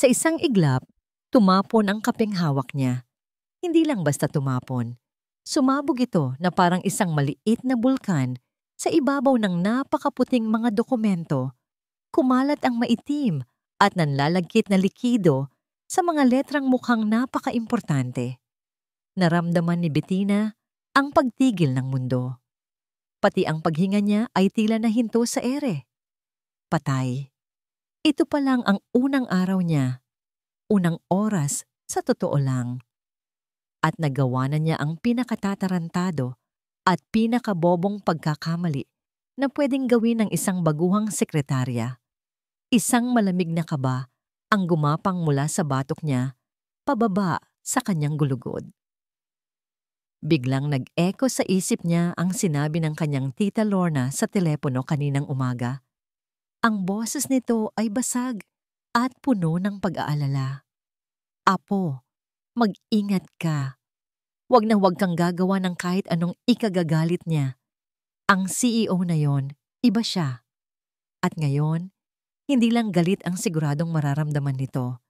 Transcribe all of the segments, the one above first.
Sa isang iglap, tumapon ang kapeng hawak niya. Hindi lang basta tumapon. Sumabog ito na parang isang maliit na bulkan sa ibabaw ng napakaputing mga dokumento. Kumalat ang maitim at nanlalagkit na likido sa mga letrang mukhang napaka-importante. Naramdaman ni Bettina ang pagtigil ng mundo. Pati ang paghinga niya ay tila nahinto sa ere. Patay. Ito pa lang ang unang araw niya. Unang oras sa totoo lang. At nagawa na niya ang pinakatatarantado at pinakabobong pagkakamali na pwedeng gawin ng isang baguhang sekretarya. Isang malamig na kaba ang gumapang mula sa batok niya pababa sa kanyang gulugod. Biglang nag-echo sa isip niya ang sinabi ng kanyang tita Lorna sa telepono kaninang umaga. Ang boses nito ay basag at puno ng pag-aalala. Apo, mag-ingat ka. Huwag na huwag kang gagawa ng kahit anong ikagagalit niya. Ang CEO na yon, iba siya. At ngayon, hindi lang galit ang siguradong mararamdaman nito.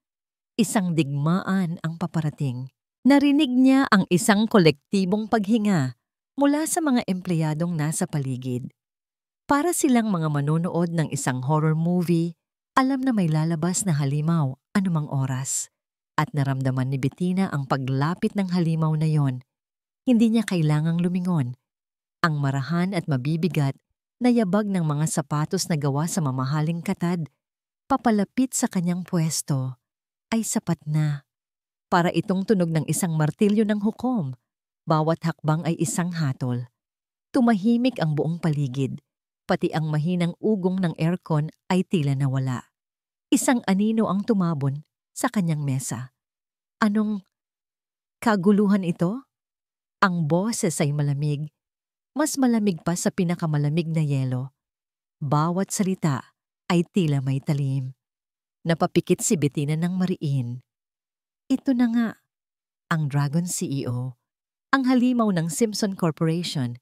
Isang digmaan ang paparating. Narinig niya ang isang kolektibong paghinga mula sa mga empleyadong nasa paligid. Para silang mga manonood ng isang horror movie, alam na may lalabas na halimaw anumang oras. At naramdaman ni Bettina ang paglapit ng halimaw na yon. Hindi niya kailangang lumingon. Ang marahan at mabibigat na yabag ng mga sapatos na gawa sa mamahaling katad, papalapit sa kanyang pwesto, ay sapat na. Para itong tunog ng isang martilyo ng hukom, bawat hakbang ay isang hatol. Tumahimik ang buong paligid, pati ang mahinang ugong ng aircon ay tila nawala. Isang anino ang tumabon sa kanyang mesa. Anong kaguluhan ito? Ang boses ay malamig. Mas malamig pa sa pinakamalamig na yelo. Bawat salita ay tila may talim. Napapikit si Bettina ng mariin. Ito na nga, ang Dragon CEO, ang halimaw ng Simpson Corporation,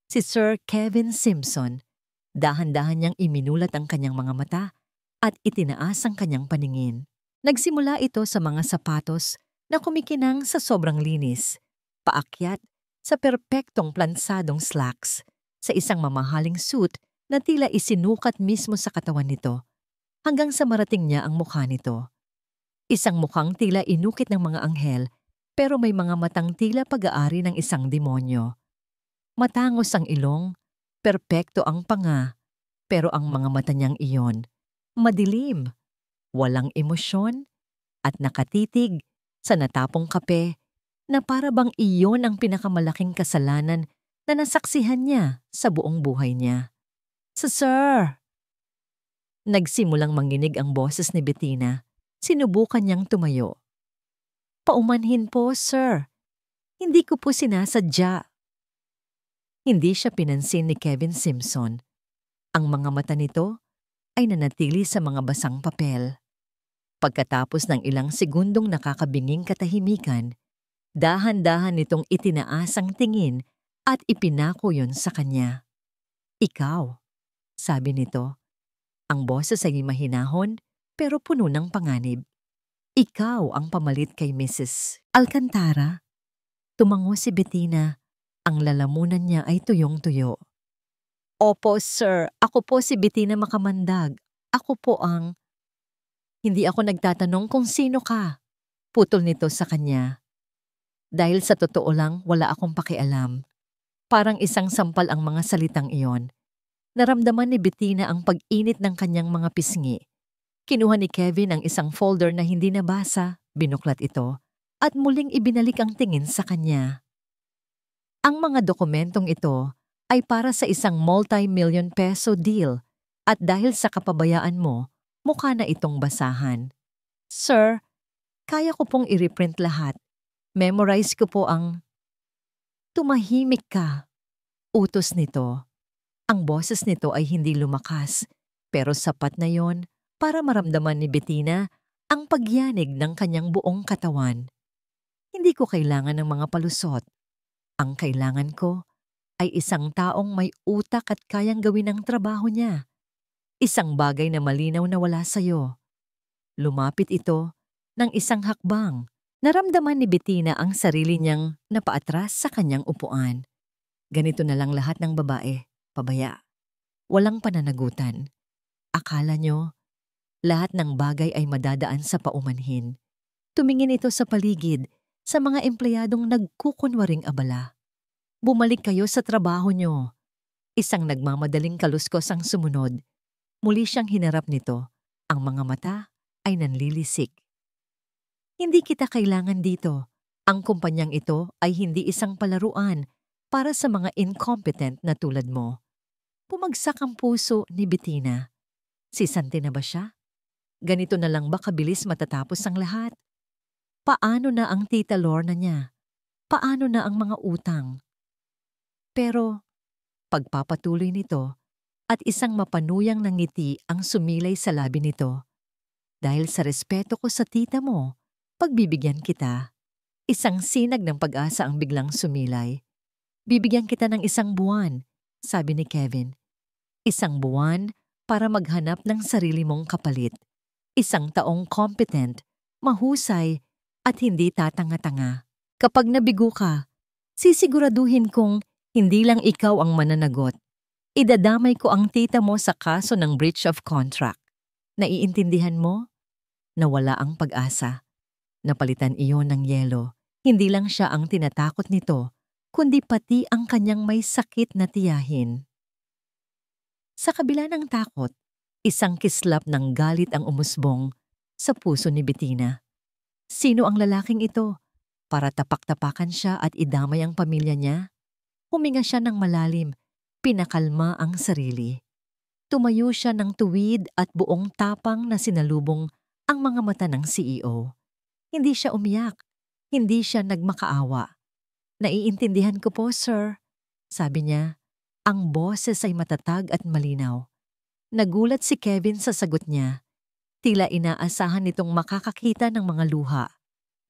si Sir Kevin Simpson. Dahan-dahan niyang iminulat ang kanyang mga mata at itinaas ang kanyang paningin. Nagsimula ito sa mga sapatos na kumikinang sa sobrang linis, paakyat sa perpektong plansadong slacks, sa isang mamahaling suit na tila isinukat mismo sa katawan nito, hanggang sa marating niya ang mukha nito. Isang mukhang tila inukit ng mga anghel, pero may mga matang tila pag-aari ng isang demonyo. Matangos ang ilong, perpekto ang panga, pero ang mga mata niyang iyon, madilim, walang emosyon, at nakatitig sa natapong kape na para bang iyon ang pinakamalaking kasalanan na nasaksihan niya sa buong buhay niya. Sir! Nagsimulang manginig ang boses ni Bettina. Sinubukan niyang tumayo. Paumanhin po, sir. Hindi ko po sinasadya. Hindi siya pinansin ni Kevin Simpson. Ang mga mata nito ay nanatili sa mga basang papel. Pagkatapos ng ilang segundong nakakabinging katahimikan, dahan-dahan nitong itinaas ang tingin at ipinako yon sa kanya. Ikaw, sabi nito. Ang boses ay mahinahon pero puno ng panganib. Ikaw ang pamalit kay Mrs. Alcantara. Tumango si Bettina. Ang lalamunan niya ay tuyong-tuyo. Opo, sir. Ako po si Bettina Makamandag. Ako po ang... Hindi ako nagtatanong kung sino ka. Putol nito sa kanya. Dahil sa totoo lang, wala akong pakialam. Parang isang sampal ang mga salitang iyon. Naramdaman ni Bettina ang pag-init ng kanyang mga pisngi. Kinuha ni Kevin ang isang folder na hindi nabasa, binuklat ito, at muling ibinalik ang tingin sa kanya. Ang mga dokumentong ito ay para sa isang multi-million peso deal at dahil sa kapabayaan mo, mukha na itong basahan. Sir, kaya ko pong i-reprint lahat. Memorize ko po ang... Tumahimik ka. Utos nito. Ang boses nito ay hindi lumakas, pero sapat na yon para maramdaman ni Bettina ang pagyanig ng kanyang buong katawan. Hindi ko kailangan ng mga palusot. Ang kailangan ko ay isang taong may utak at kayang gawin ang trabaho niya. Isang bagay na malinaw na wala sa'yo. Lumapit ito ng isang hakbang. Naramdaman ni Bettina ang sarili niyang napaatras sa kanyang upuan. Ganito na lang lahat ng babae, pabaya. Walang pananagutan. Akala nyo, lahat ng bagay ay madadaan sa paumanhin. Tumingin ito sa paligid, sa mga empleyadong nagkukunwaring abala. Bumalik kayo sa trabaho nyo. Isang nagmamadaling kaluskos ang sumunod. Muli siyang hinarap nito. Ang mga mata ay nanlilisik. Hindi kita kailangan dito. Ang kumpanyang ito ay hindi isang palaruan para sa mga incompetent na tulad mo. Pumagsak ang puso ni Bettina. Sisante na ba siya? Ganito na lang ba kabilis matatapos ang lahat? Paano na ang tita Lorna niya? Paano na ang mga utang? Pero pagpapatuloy nito at isang mapanuyang ng ngiti ang sumilay sa labi nito. Dahil sa respeto ko sa tita mo, pagbibigyan kita. Isang sinag ng pag-asa ang biglang sumilay. Bibigyan kita ng 1 buwan, sabi ni Kevin. 1 buwan para maghanap ng sarili mong kapalit. 1 taong competent, mahusay, at hindi tatanga-tanga. Kapag nabigo ka, sisiguraduhin kong hindi lang ikaw ang mananagot. Idadamay ko ang tita mo sa kaso ng breach of contract. Naiintindihan mo? Nawala ang pag-asa. Napalitan iyon ng yelo. Hindi lang siya ang tinatakot nito, kundi pati ang kanyang may sakit na tiyahin. Sa kabila ng takot, isang kislap ng galit ang umusbong sa puso ni Bettina. Sino ang lalaking ito? Para tapak-tapakan siya at idamay ang pamilya niya? Huminga siya ng malalim, pinakalma ang sarili. Tumayo siya ng tuwid at buong tapang na sinalubong ang mga mata ng CEO. Hindi siya umiyak, hindi siya nagmakaawa. Naiintindihan ko po, sir. Sabi niya, ang boses ay matatag at malinaw. Nagulat si Kevin sa sagot niya. Tila inaasahan nitong makakakita ng mga luha.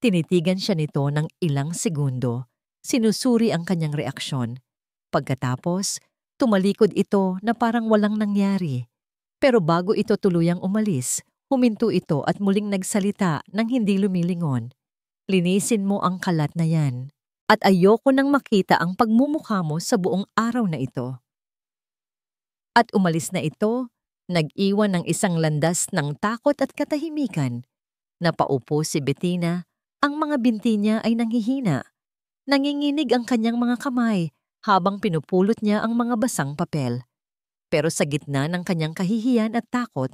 Tinitigan siya nito ng ilang segundo. Sinusuri ang kanyang reaksyon. Pagkatapos, tumalikod ito na parang walang nangyari. Pero bago ito tuluyang umalis, huminto ito at muling nagsalita nang hindi lumilingon. Linisin mo ang kalat na yan. At ayoko nang makita ang pagmumukha mo sa buong araw na ito. At umalis na ito, nag-iwan ng isang landas ng takot at katahimikan. Napaupo si Bettina, ang mga binti niya ay nanghihina. Nanginginig ang kanyang mga kamay habang pinupulot niya ang mga basang papel. Pero sa gitna ng kanyang kahihiyan at takot,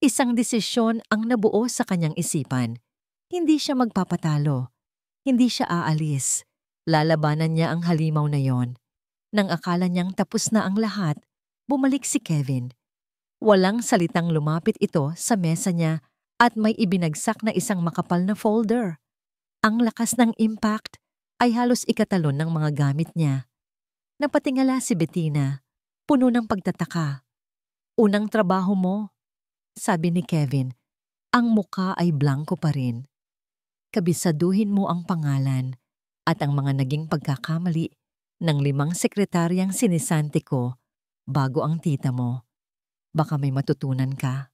isang desisyon ang nabuo sa kanyang isipan. Hindi siya magpapatalo. Hindi siya aalis. Lalabanan niya ang halimaw na yon. Nang akala niyang tapos na ang lahat, bumalik si Kevin. Walang salitang lumapit ito sa mesa niya at may ibinagsak na isang makapal na folder. Ang lakas ng impact ay halos ikatalon ng mga gamit niya. Napatingala si Bettina, puno ng pagtataka. Unang trabaho mo, sabi ni Kevin. Ang muka ay blanko pa rin. Kabisaduhin mo ang pangalan at ang mga naging pagkakamali ng 5 sekretaryang sinisante ko bago ang tita mo. Baka may matutunan ka.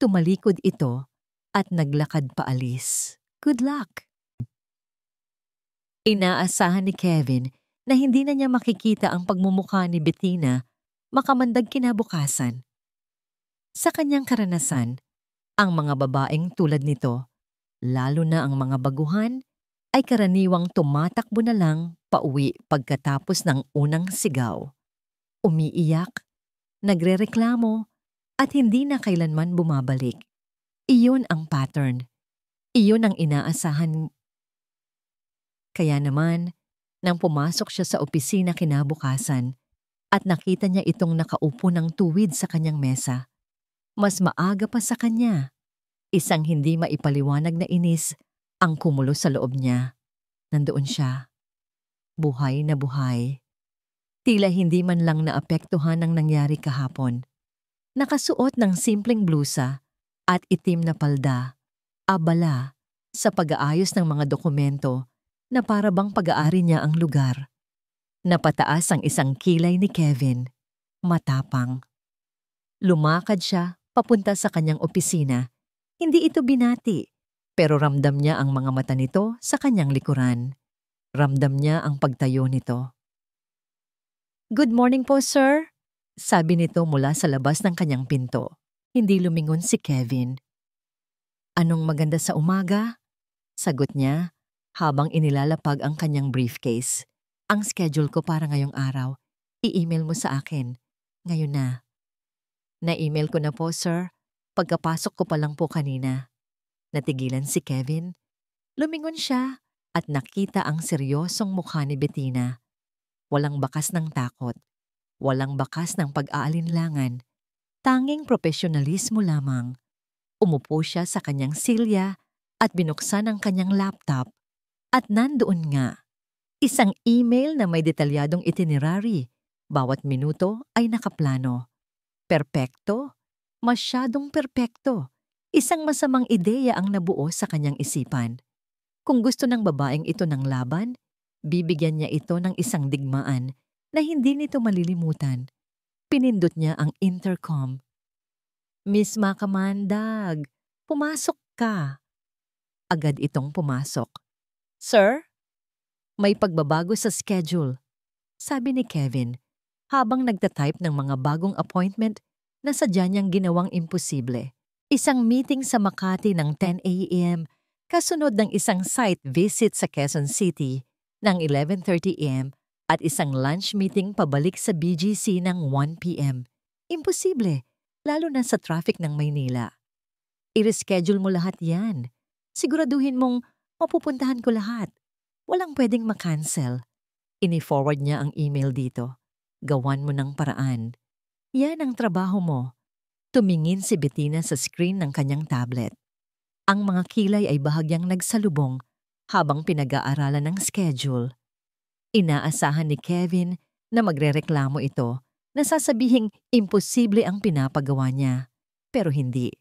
Tumalikod ito at naglakad paalis. Good luck! Inaasahan ni Kevin na hindi na niya makikita ang pagmumukha ni Bettina makamandag kinabukasan. Sa kanyang karanasan, ang mga babaeng tulad nito, lalo na ang mga baguhan, ay karaniwang tumatakbo na lang pauwi pagkatapos ng unang sigaw. Umiiyak, nagrereklamo, at hindi na kailanman bumabalik. Iyon ang pattern. Iyon ang inaasahan. Kaya naman, nang pumasok siya sa opisina kinabukasan at nakita niya itong nakaupo ng tuwid sa kanyang mesa, mas maaga pa sa kanya. Isang hindi maipaliwanag na inis ang kumulo sa loob niya. Nandoon siya. Buhay na buhay. Tila hindi man lang naapektuhan ng nangyari kahapon. Nakasuot ng simpleng blusa at itim na palda. Abala sa pag-aayos ng mga dokumento na para bang pag-aari niya ang lugar. Napataas ang isang kilay ni Kevin. Matapang. Lumakad siya papunta sa kanyang opisina. Hindi ito binati, pero ramdam niya ang mga mata nito sa kanyang likuran. Ramdam niya ang pagtayo nito. "Good morning po, sir," sabi nito mula sa labas ng kanyang pinto. Hindi lumingon si Kevin. "Anong maganda sa umaga?" Sagot niya habang inilalapag ang kanyang briefcase. "Ang schedule ko para ngayong araw. I-email mo sa akin. Ngayon na." "Na-email ko na po, sir. Pagkapasok ko pa lang po kanina." Natigilan si Kevin. Lumingon siya at nakita ang seryosong mukha ni Bettina. Walang bakas ng takot. Walang bakas ng pag-aalinlangan. Tanging profesionalismo lamang. Umupo siya sa kanyang silya at binuksan ang kanyang laptop. At nandoon nga, isang email na may detalyadong itinerary. Bawat minuto ay nakaplano. Perpekto, masyadong perpekto. Isang masamang ideya ang nabuo sa kanyang isipan. Kung gusto ng babaeng ito ng laban, bibigyan niya ito ng isang digmaan na hindi nito malilimutan. Pinindot niya ang intercom. "Miss Makamandag, pumasok ka." Agad itong pumasok. "Sir, may pagbabago sa schedule," sabi ni Kevin habang nagtatype ng mga bagong appointment na sadya niyang ginawang imposible. Isang meeting sa Makati ng 10 a.m. kasunod ng isang site visit sa Quezon City ng 11:30 a.m. at isang lunch meeting pabalik sa BGC ng 1 p.m. Imposible, lalo na sa traffic ng Maynila. I-reschedule mo lahat yan. Siguraduhin mong mapupuntahan ko lahat. Walang pwedeng makancel. Ini-forward niya ang email dito. Gawan mo ng paraan. Yan ang trabaho mo. Tumingin si Bettina sa screen ng kanyang tablet. Ang mga kilay ay bahagyang nagsalubong habang pinag-aaralan ng schedule. Inaasahan ni Kevin na magrereklamo ito na sasabihing imposible ang pinapagawa niya. Pero hindi.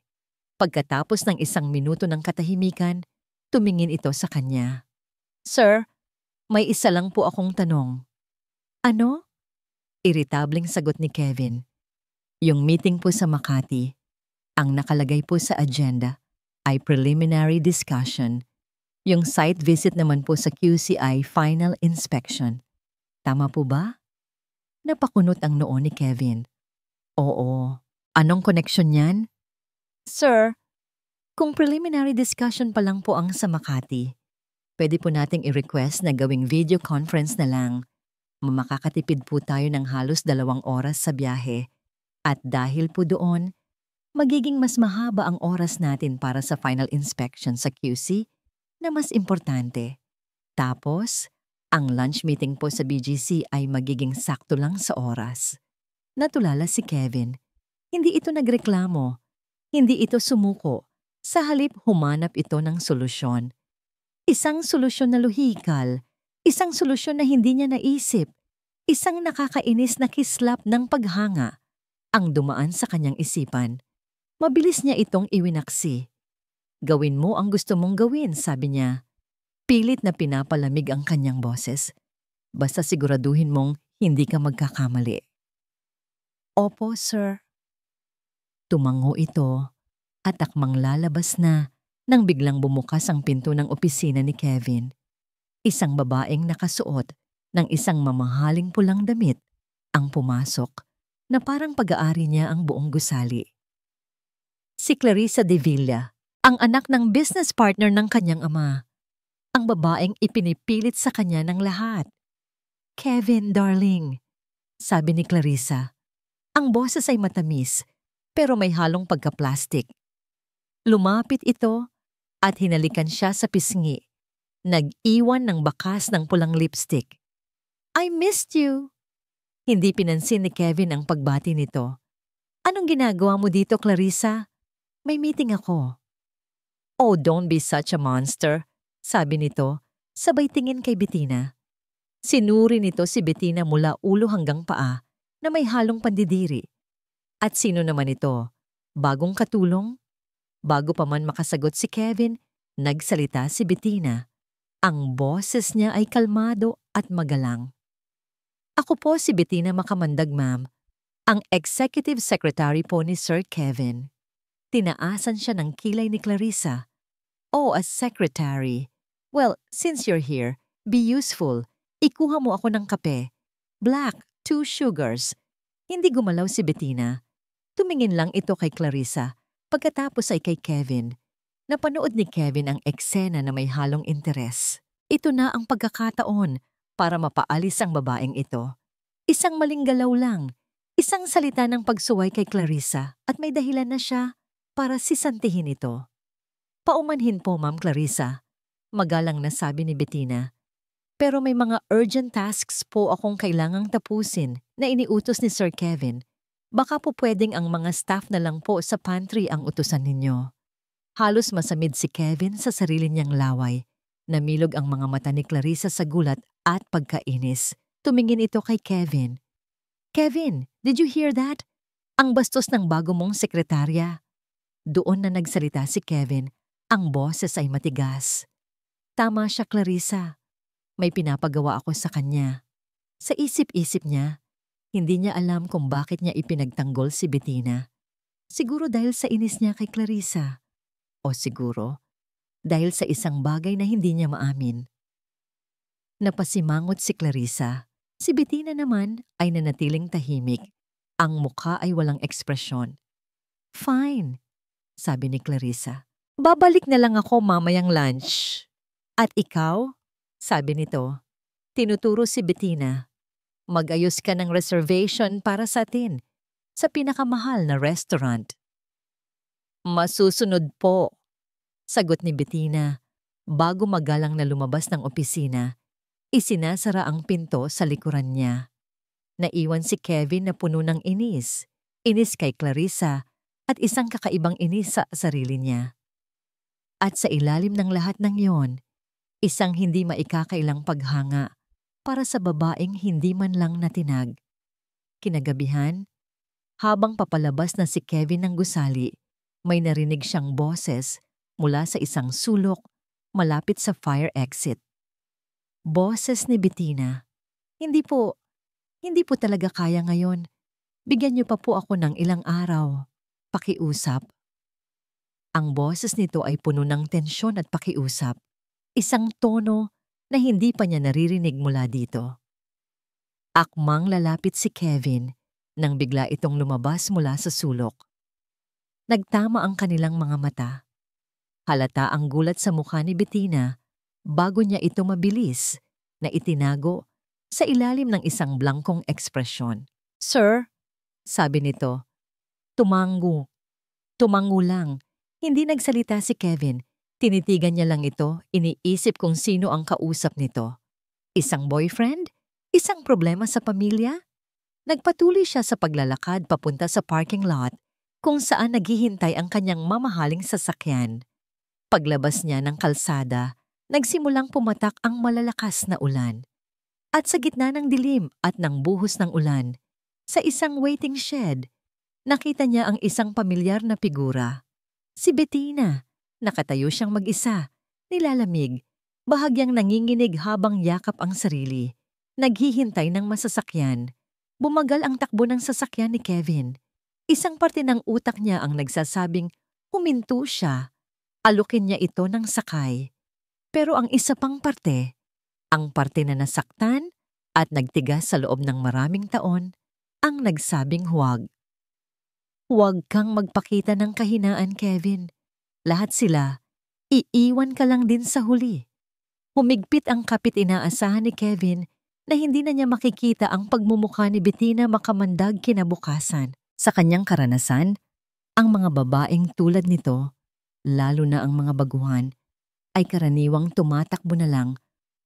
Pagkatapos ng 1 minuto ng katahimikan, tumingin ito sa kanya. "Sir, may isa lang po akong tanong." "Ano?" Iritableng sagot ni Kevin. "Yung meeting po sa Makati, ang nakalagay po sa agenda ay preliminary discussion. Yung site visit naman po sa QC ay final inspection. Tama po ba?" Napakunot ang noo ni Kevin. "Oo. Anong koneksyon niyan?" "Sir, kung preliminary discussion pa lang po ang sa Makati, pwede po nating i-request na gawing video conference na lang. Makakatipid po tayo ng halos 2 oras sa biyahe. At dahil po doon, magiging mas mahaba ang oras natin para sa final inspection sa QC na mas importante. Tapos, ang lunch meeting po sa BGC ay magiging sakto lang sa oras." Natulala si Kevin. Hindi ito nagreklamo. Hindi ito sumuko. Sa halip humanap ito ng solusyon. Isang solusyon na lohikal. Isang solusyon na hindi niya naisip. Isang nakakainis na kislap ng paghanga ang dumaan sa kanyang isipan. Mabilis niya itong iwinaksi. "Gawin mo ang gusto mong gawin," sabi niya. Pilit na pinapalamig ang kanyang boses. "Basta siguraduhin mong hindi ka magkakamali." "Opo, sir." Tumango ito at akmang lalabas na nang biglang bumukas ang pinto ng opisina ni Kevin. Isang babaeng nakasuot ng isang mamahaling pulang damit ang pumasok na parang pag-aari niya ang buong gusali. Si Clarissa de Villa, ang anak ng business partner ng kanyang ama. Ang babaeng ipinipilit sa kanya ng lahat. "Kevin, darling," sabi ni Clarissa. Ang boses ay matamis, pero may halong pagka-plastic. Lumapit ito at hinalikan siya sa pisngi. Nag-iwan ng bakas ng pulang lipstick. "I missed you." Hindi pinansin ni Kevin ang pagbati nito. "Anong ginagawa mo dito, Clarissa?" "May meeting ako." "Oh, don't be such a monster," sabi nito, sabay tingin kay Bettina. Sinuri nito si Bettina mula ulo hanggang paa na may halong pandidiri. At sino naman ito? Bagong katulong? Bago pa man makasagot si Kevin, nagsalita si Bettina. Ang boses niya ay kalmado at magalang. "Ako po si Bettina Makamandag, ma'am. Ang executive secretary po ni Sir Kevin." Tinaasan siya ng kilay ni Clarissa. "Oh, as secretary. Well, since you're here, be useful. Ikuha mo ako ng kape. Black, 2 sugars." Hindi gumalaw si Bettina. Tumingin lang ito kay Clarissa. Pagkatapos ay kay Kevin. Napanood ni Kevin ang eksena na may halong interes. Ito na ang pagkakataon para mapaalis ang babaeng ito. Isang maling galaw lang. Isang salita ng pagsuway kay Clarissa at may dahilan na siya para sisantihin ito. "Paumanhin po, Ma'am Clarissa," magalang na sabi ni Bettina. "Pero may mga urgent tasks po akong kailangang tapusin na iniutos ni Sir Kevin. Baka po pwedeng ang mga staff na lang po sa pantry ang utusan ninyo." Halos masamid si Kevin sa sarili niyang laway. Namilog ang mga mata ni Clarissa sa gulat at pagkainis. Tumingin ito kay Kevin. "Kevin, did you hear that? Ang bastos ng bago mong sekretarya." Doon na nagsalita si Kevin. Ang boses ay matigas. "Tama siya, Clarissa. May pinapagawa ako sa kanya." Sa isip-isip niya, hindi niya alam kung bakit niya ipinagtanggol si Bettina. Siguro dahil sa inis niya kay Clarissa. O siguro, dahil sa isang bagay na hindi niya maamin. Napasimangot si Clarissa. Si Bettina naman ay nanatiling tahimik. Ang mukha ay walang ekspresyon. "Fine," sabi ni Clarissa. "Babalik na lang ako mamayang lunch." "At ikaw?" sabi nito. Tinuturo si Bettina. "Mag-ayos ka ng reservation para sa atin sa pinakamahal na restaurant." "Masusunod po," sagot ni Bettina. Bago magalang na lumabas ng opisina, isinasara ang pinto sa likuran niya. Naiwan si Kevin na puno ng inis. Inis kay Clarissa at isang kakaibang inis sa sarili niya. At sa ilalim ng lahat ng yon, isang hindi maikakailang paghanga para sa babaeng hindi man lang natinag. Kinagabihan, habang papalabas na si Kevin ng gusali, may narinig siyang boses mula sa isang sulok malapit sa fire exit. Boses ni Bettina. Hindi po talaga kaya ngayon. Bigyan niyo pa po ako ng ilang araw. Pakiusap." Ang boses nito ay puno ng tensyon at pakiusap. Isang tono na hindi pa niya naririnig mula dito. Akmang lalapit si Kevin nang bigla itong lumabas mula sa sulok. Nagtama ang kanilang mga mata. Halata ang gulat sa mukha ni Bettina bago niya ito mabilis na itinago sa ilalim ng isang blangkong ekspresyon. "Sir," sabi nito. Tumango lang. Hindi nagsalita si Kevin. Tinitigan niya lang ito, iniisip kung sino ang kausap nito. Isang boyfriend? Isang problema sa pamilya? Nagpatuloy siya sa paglalakad papunta sa parking lot kung saan naghihintay ang kanyang mamahaling sasakyan. Paglabas niya ng kalsada, nagsimulang pumatak ang malalakas na ulan. At sa gitna ng dilim at ng buhos ng ulan, sa isang waiting shed, nakita niya ang isang pamilyar na figura. Si Bettina. Nakatayo siyang mag-isa, nilalamig, bahagyang nanginginig habang yakap ang sarili. Naghihintay ng masasakyan. Bumagal ang takbo ng sasakyan ni Kevin. Isang parte ng utak niya ang nagsasabing huminto siya. Alukin niya ito ng sakay. Pero ang isa pang parte, ang parte na nasaktan at nagtigas sa loob ng maraming taon, ang nagsabing huwag. "Huwag kang magpakita ng kahinaan, Kevin. Lahat sila, iiwan ka lang din sa huli." Humigpit ang kapit inaasahan ni Kevin na hindi na niya makikita ang pagmumukha ni Bettina makamandag kinabukasan. Sa kanyang karanasan, ang mga babaeng tulad nito, lalo na ang mga baguhan, ay karaniwang tumatakbo na lang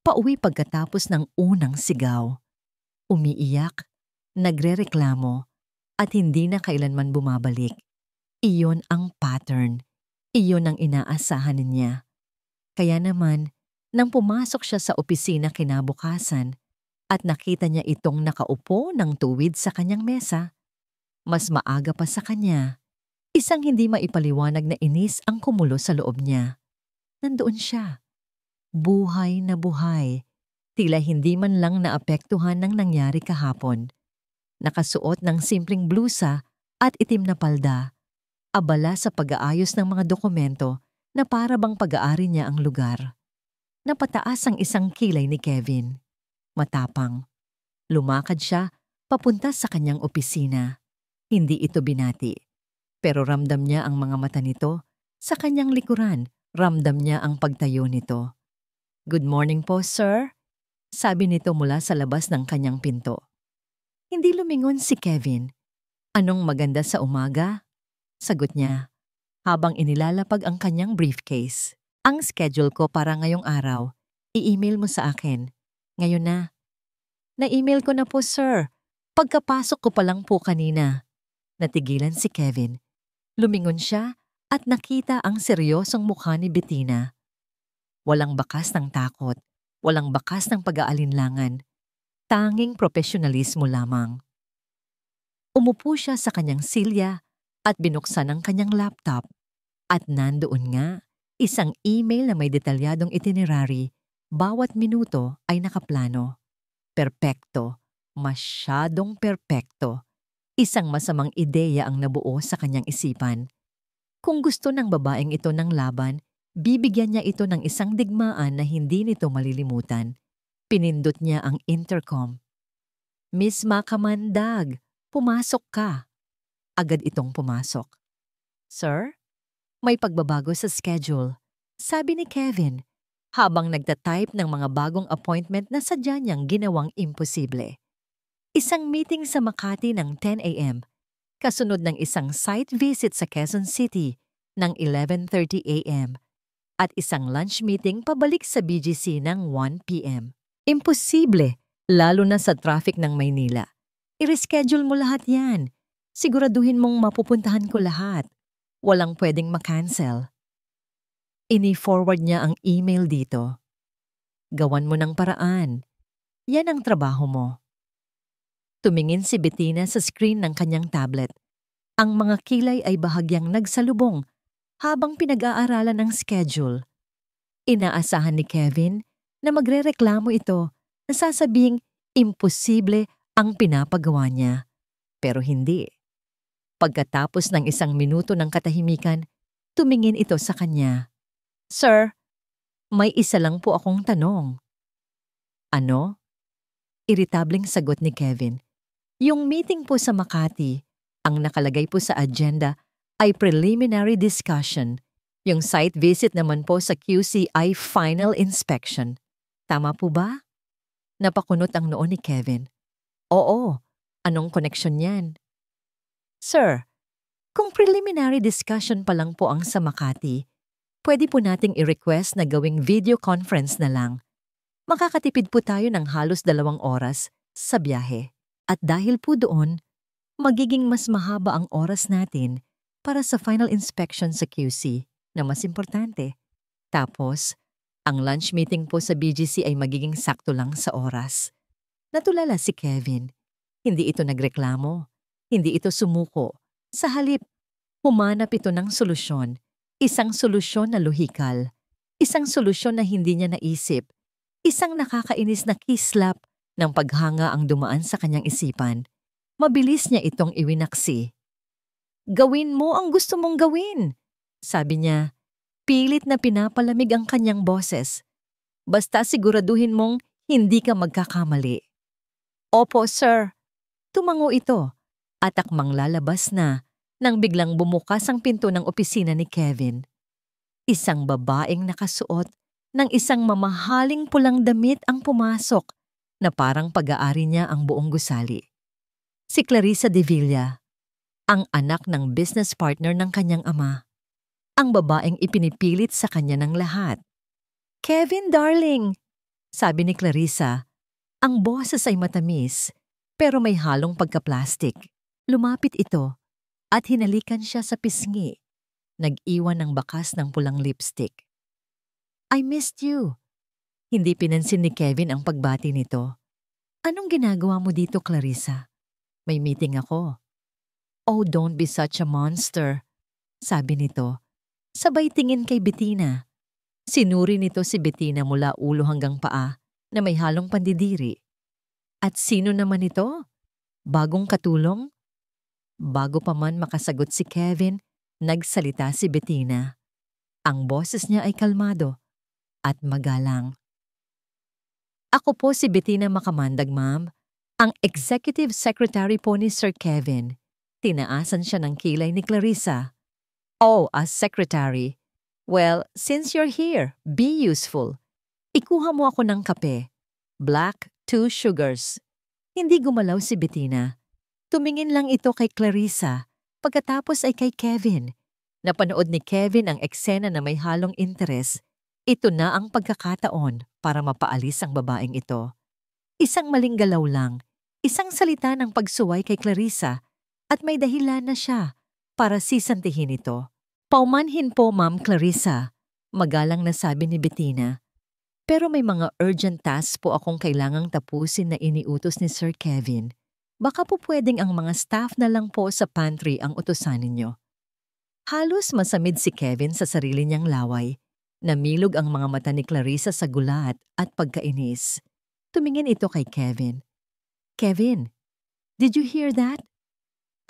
pauwi pagkatapos ng unang sigaw. Umiiyak, nagrereklamo, at hindi na kailanman bumabalik. Iyon ang pattern. Iyon ang inaasahan niya. Kaya naman, nang pumasok siya sa opisina kinabukasan at nakita niya itong nakaupo ng tuwid sa kanyang mesa, mas maaga pa sa kanya, isang hindi maipaliwanag na inis ang kumulo sa loob niya. Nandoon siya. Buhay na buhay. Tila hindi man lang naapektuhan ng nangyari kahapon. Nakasuot ng simpleng blusa at itim na palda. abala sa pag-aayos ng mga dokumento na para bang pag-aari niya ang lugar. Napataas ang isang kilay ni Kevin. Matapang. Lumakad siya papunta sa kanyang opisina. Hindi ito binati. Pero ramdam niya ang mga mata nito. Sa kanyang likuran, ramdam niya ang pagtayo nito. "Good morning po, sir," sabi nito mula sa labas ng kanyang pinto. Hindi lumingon si Kevin. "Anong maganda sa umaga?" Sagot niya, habang inilalapag ang kanyang briefcase. "Ang schedule ko para ngayong araw, i-email mo sa akin. Ngayon na." "Na-email ko na po, sir. Pagkapasok ko pa lang po kanina." Natigilan si Kevin. Lumingon siya at nakita ang seryosong mukha ni Bettina. Walang bakas ng takot, walang bakas ng pag-aalinlangan. Tanging profesionalismo lamang. Umupo siya sa kanyang silya at binuksan ang kanyang laptop. At nandoon nga, isang email na may detalyadong itinerary. Bawat minuto ay nakaplano. Perpekto, masyadong perpekto. Isang masamang ideya ang nabuo sa kanyang isipan. Kung gusto ng babaeng ito ng laban, bibigyan niya ito ng isang digmaan na hindi nito malilimutan. Pinindot niya ang intercom. "Miss Makamandag, pumasok ka." Agad itong pumasok. "Sir, may pagbabago sa schedule," sabi ni Kevin, habang nagtatype ng mga bagong appointment na sadya niyang ginawang imposible. Isang meeting sa Makati ng 10 a.m., kasunod ng isang site visit sa Quezon City ng 11:30 a.m. at isang lunch meeting pabalik sa BGC ng 1 p.m. Imposible, lalo na sa traffic ng Maynila. I-reschedule mo lahat yan. Siguraduhin mong mapupuntahan ko lahat. Walang pwedeng makancel. Ini-forward niya ang email dito. "Gawan mo ng paraan. Yan ang trabaho mo." Tumingin si Bettina sa screen ng kanyang tablet. Ang mga kilay ay bahagyang nagsalubong habang pinag-aaralan ang schedule. Inaasahan ni Kevin na magrereklamo ito na sasabing imposible ang pinapagawa niya. Pero hindi. Pagkatapos ng 1 minuto ng katahimikan, tumingin ito sa kanya. "Sir, may isa lang po akong tanong." "Ano?" Iritableng sagot ni Kevin. "Yung meeting po sa Makati, ang nakalagay po sa agenda ay preliminary discussion. Yung site visit naman po sa QC ay final inspection. Tama po ba?" Napakunot ang noo ni Kevin. "Oo, anong koneksyon yan?" "Sir, kung preliminary discussion pa lang po ang sa Makati, pwede po nating i-request na gawing video conference na lang. Makakatipid po tayo ng halos 2 oras sa biyahe. At dahil po doon, magiging mas mahaba ang oras natin para sa final inspection sa QC na mas importante. Tapos, ang lunch meeting po sa BGC ay magiging sakto lang sa oras." Natulala si Kevin. Hindi ito nagreklamo. Hindi ito sumuko. Sa halip, humanap ito ng solusyon. Isang solusyon na lohikal. Isang solusyon na hindi niya naisip. Isang nakakainis na kislap ng paghanga ang dumaan sa kanyang isipan. Mabilis niya itong iwinaksi. "Gawin mo ang gusto mong gawin," sabi niya. Pilit na pinapalamig ang kanyang boses. "Basta siguraduhin mong hindi ka magkakamali." "Opo, sir." Tumango ito at akmang lalabas na nang biglang bumukas ang pinto ng opisina ni Kevin. Isang babaeng nakasuot ng isang mamahaling pulang damit ang pumasok na parang pag-aari niya ang buong gusali. Si Clarissa de Villa, ang anak ng business partner ng kanyang ama. Ang babaeng ipinipilit sa kanya ng lahat. "Kevin, darling," sabi ni Clarissa. Ang boses ay matamis, pero may halong pagka-plastic. Lumapit ito at hinalikan siya sa pisngi. Nag-iwan ng bakas ng pulang lipstick. "I missed you." Hindi pinansin ni Kevin ang pagbati nito. "Anong ginagawa mo dito, Clarissa?" "May meeting ako." "Oh, don't be such a monster," sabi nito. Sabay tingin kay Bettina. Sinuri nito si Bettina mula ulo hanggang paa na may halong pandidiri. At sino naman ito? Bagong katulong? Bago pa man makasagot si Kevin, Nagsalita si Bettina. Ang boses niya ay kalmado at magalang. Ako po si Bettina Makamandag, ma'am. Ang executive secretary po ni Sir Kevin. Tinaasan siya ng kilay ni Clarissa. Oh, as secretary. Well, since you're here, be useful. Ikuha mo ako ng kape. Black, 2 sugars. Hindi gumalaw si Bettina. Tumingin lang ito kay Clarissa, pagkatapos ay kay Kevin. Napanood ni Kevin ang eksena na may halong interes. Ito na ang pagkakataon para mapaalis ang babaeng ito. Isang maling galaw lang, isang salita ng pagsuway kay Clarissa at may dahilan na siya para sisantihin ito. Paumanhin po, Ma'am Clarissa, magalang na sabi ni Bettina. Pero may mga urgent tasks po akong kailangang tapusin na iniutos ni Sir Kevin. Baka po pwedeng ang mga staff na lang po sa pantry ang utusan ninyo. Halos masamid si Kevin sa sarili niyang laway. Namilog ang mga mata ni Clarissa sa gulat at pagkainis. Tumingin ito kay Kevin. Kevin, did you hear that?